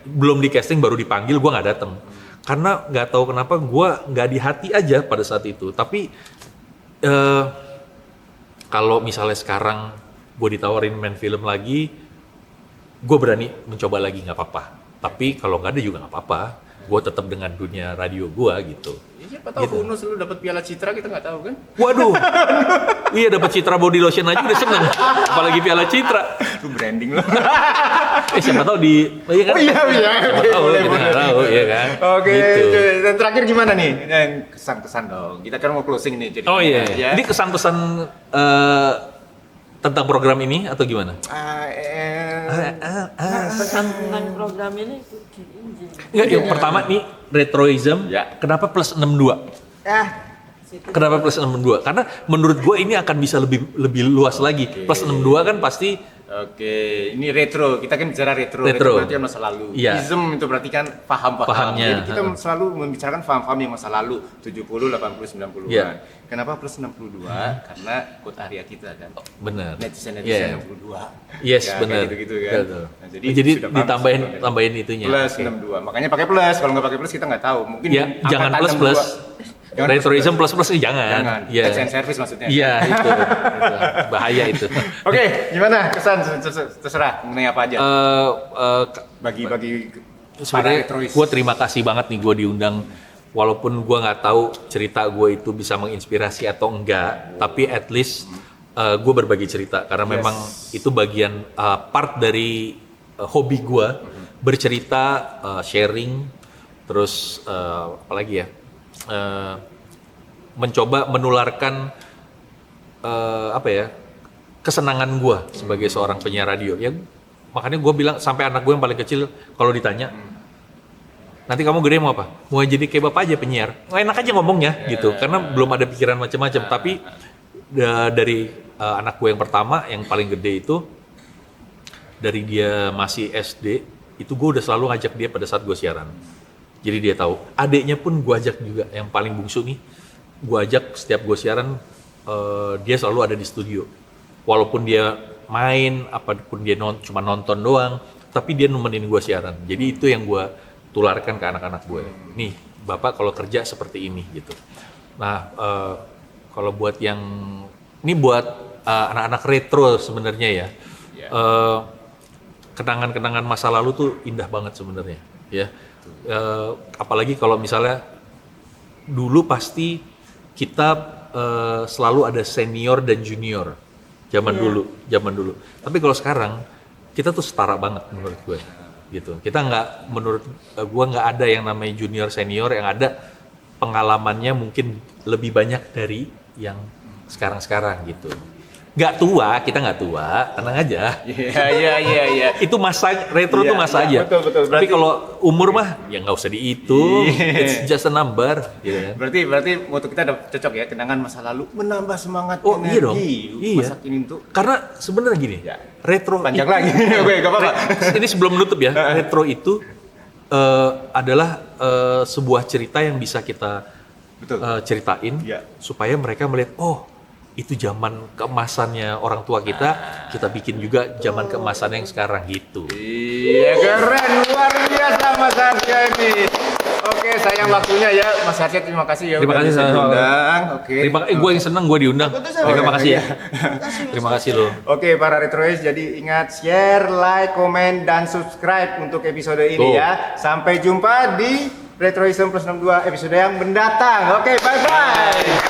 belum di casting baru dipanggil, gue nggak datang karena nggak tahu kenapa gue nggak di hati aja pada saat itu. Tapi kalau misalnya sekarang gue ditawarin main film lagi, gue berani mencoba lagi, nggak apa-apa. Tapi kalau nggak ada juga nggak apa-apa, gue tetap dengan dunia radio gue gitu. Siapa tahu Gitu. bonus lu dapat piala Citra, kita nggak tahu kan? Waduh, iya dapat Citra body lotion aja udah seneng, apalagi piala Citra. Lu branding lu. Siapa tahu iya kan? Siapa tahu kita nggak tahu, iya kan? Oke, Gitu. dan terakhir gimana nih? Kesan-kesan dong. Kita kan mau closing nih jadi. Oh iya, Ya. ini kesan-kesan tentang program ini atau gimana? Pesan tentang program ini Enggak, yang pertama nih retroism. Ya. Kenapa plus 62? situ. Kenapa plus 62? Karena menurut gue ini akan bisa lebih luas lagi. Plus 62 kan pasti Oke, ini retro. Kita kan bicara retro. Retro. Berarti yang masa lalu. Iya. Ism itu berarti kan paham-paham. Pahamnya. Jadi kita selalu membicarakan paham-paham yang masa lalu, 70, 80, 90-an. Iya. Kenapa plus 62? Karena quote area kita kan. benar. Netizen Iya. 62. Yes, Ya, benar. kayak gitu-gitu kan. Betul. Nah, jadi sudah paham ditambahin itunya. Plus Oke. 62. Makanya pakai plus. Kalau nggak pakai plus kita nggak tahu. Mungkin Ya, jangan angkatan plus. 62. Jangan Retroism plus jangan. Jangan. Iya. Tax and service maksudnya. Iya, itu. Bahaya itu. Oke, gimana kesan terserah mengenai apa aja? Bagi Sebenarnya gue terima kasih banget nih gue diundang, walaupun gue nggak tahu cerita gue itu bisa menginspirasi atau enggak, tapi at least gue berbagi cerita karena memang itu bagian part dari hobi gue, bercerita, sharing, terus apalagi ya, mencoba menularkan kesenangan gue sebagai seorang penyiar radio. Ya makanya gue bilang sampai anak gue yang paling kecil kalau ditanya, nanti kamu gede mau apa? Mau jadi kayak bapak aja penyiar. Enak aja ngomongnya gitu, karena belum ada pikiran macam-macam. Tapi dari anak gue yang pertama yang paling gede itu, dari dia masih SD itu gue udah selalu ngajak dia pada saat gue siaran. Jadi dia tahu. Adiknya pun gue ajak juga, yang paling bungsu nih, gue ajak setiap gue siaran, dia selalu ada di studio. Walaupun dia main, apapun dia cuma nonton doang, tapi dia nemenin gue siaran. Jadi itu yang gue tularkan ke anak-anak gue. Nih, bapak kalau kerja seperti ini gitu. Nah, kalau buat yang ini buat anak-anak retro sebenarnya ya. Iya. Kenangan-kenangan masa lalu tuh indah banget sebenarnya ya. Apalagi kalau misalnya dulu pasti kita selalu ada senior dan junior zaman dulu. Tapi kalau sekarang kita tuh setara banget menurut gue gitu. Kita nggak, menurut gue nggak ada yang namanya junior senior, yang ada pengalamannya mungkin lebih banyak dari yang sekarang gitu. Nggak tua, kita nggak tua, tenang aja. Iya. Itu masa retro Iya, tuh masa iya, aja. betul. Tapi Berarti- kalau umur mah ya nggak usah dihitung. Iya. It's just a number, gitu kan. Berarti waktu kita udah cocok ya, kenangan masa lalu menambah semangat Oh, iya dong. energi Iya. masa kini tuh Karena sebenarnya gini, Ya. retro panjang itu- lagi. Oke, gak apa-apa. Ini sebelum menutup ya, retro itu adalah sebuah cerita yang bisa kita Betul. ceritain Iya. supaya mereka melihat, oh itu zaman keemasannya orang tua kita bikin juga zaman keemasan yang sekarang gitu. Iya, keren, luar biasa Mas Harsha ini. Oke, sayang waktunya ya Mas Harsha, terima kasih ya. Terima udah kasih bisa sama-sama. diundang. Oke. Gue yang seneng gue diundang. Aku tuh sama. Terima kasih ya. Makasih, Mas Terima kasih loh. Oke, para retrois, jadi ingat share, like, komen, dan subscribe untuk episode ini Tuh. ya. Sampai jumpa di Retroism Plus 62 episode yang mendatang. Oke, bye-bye.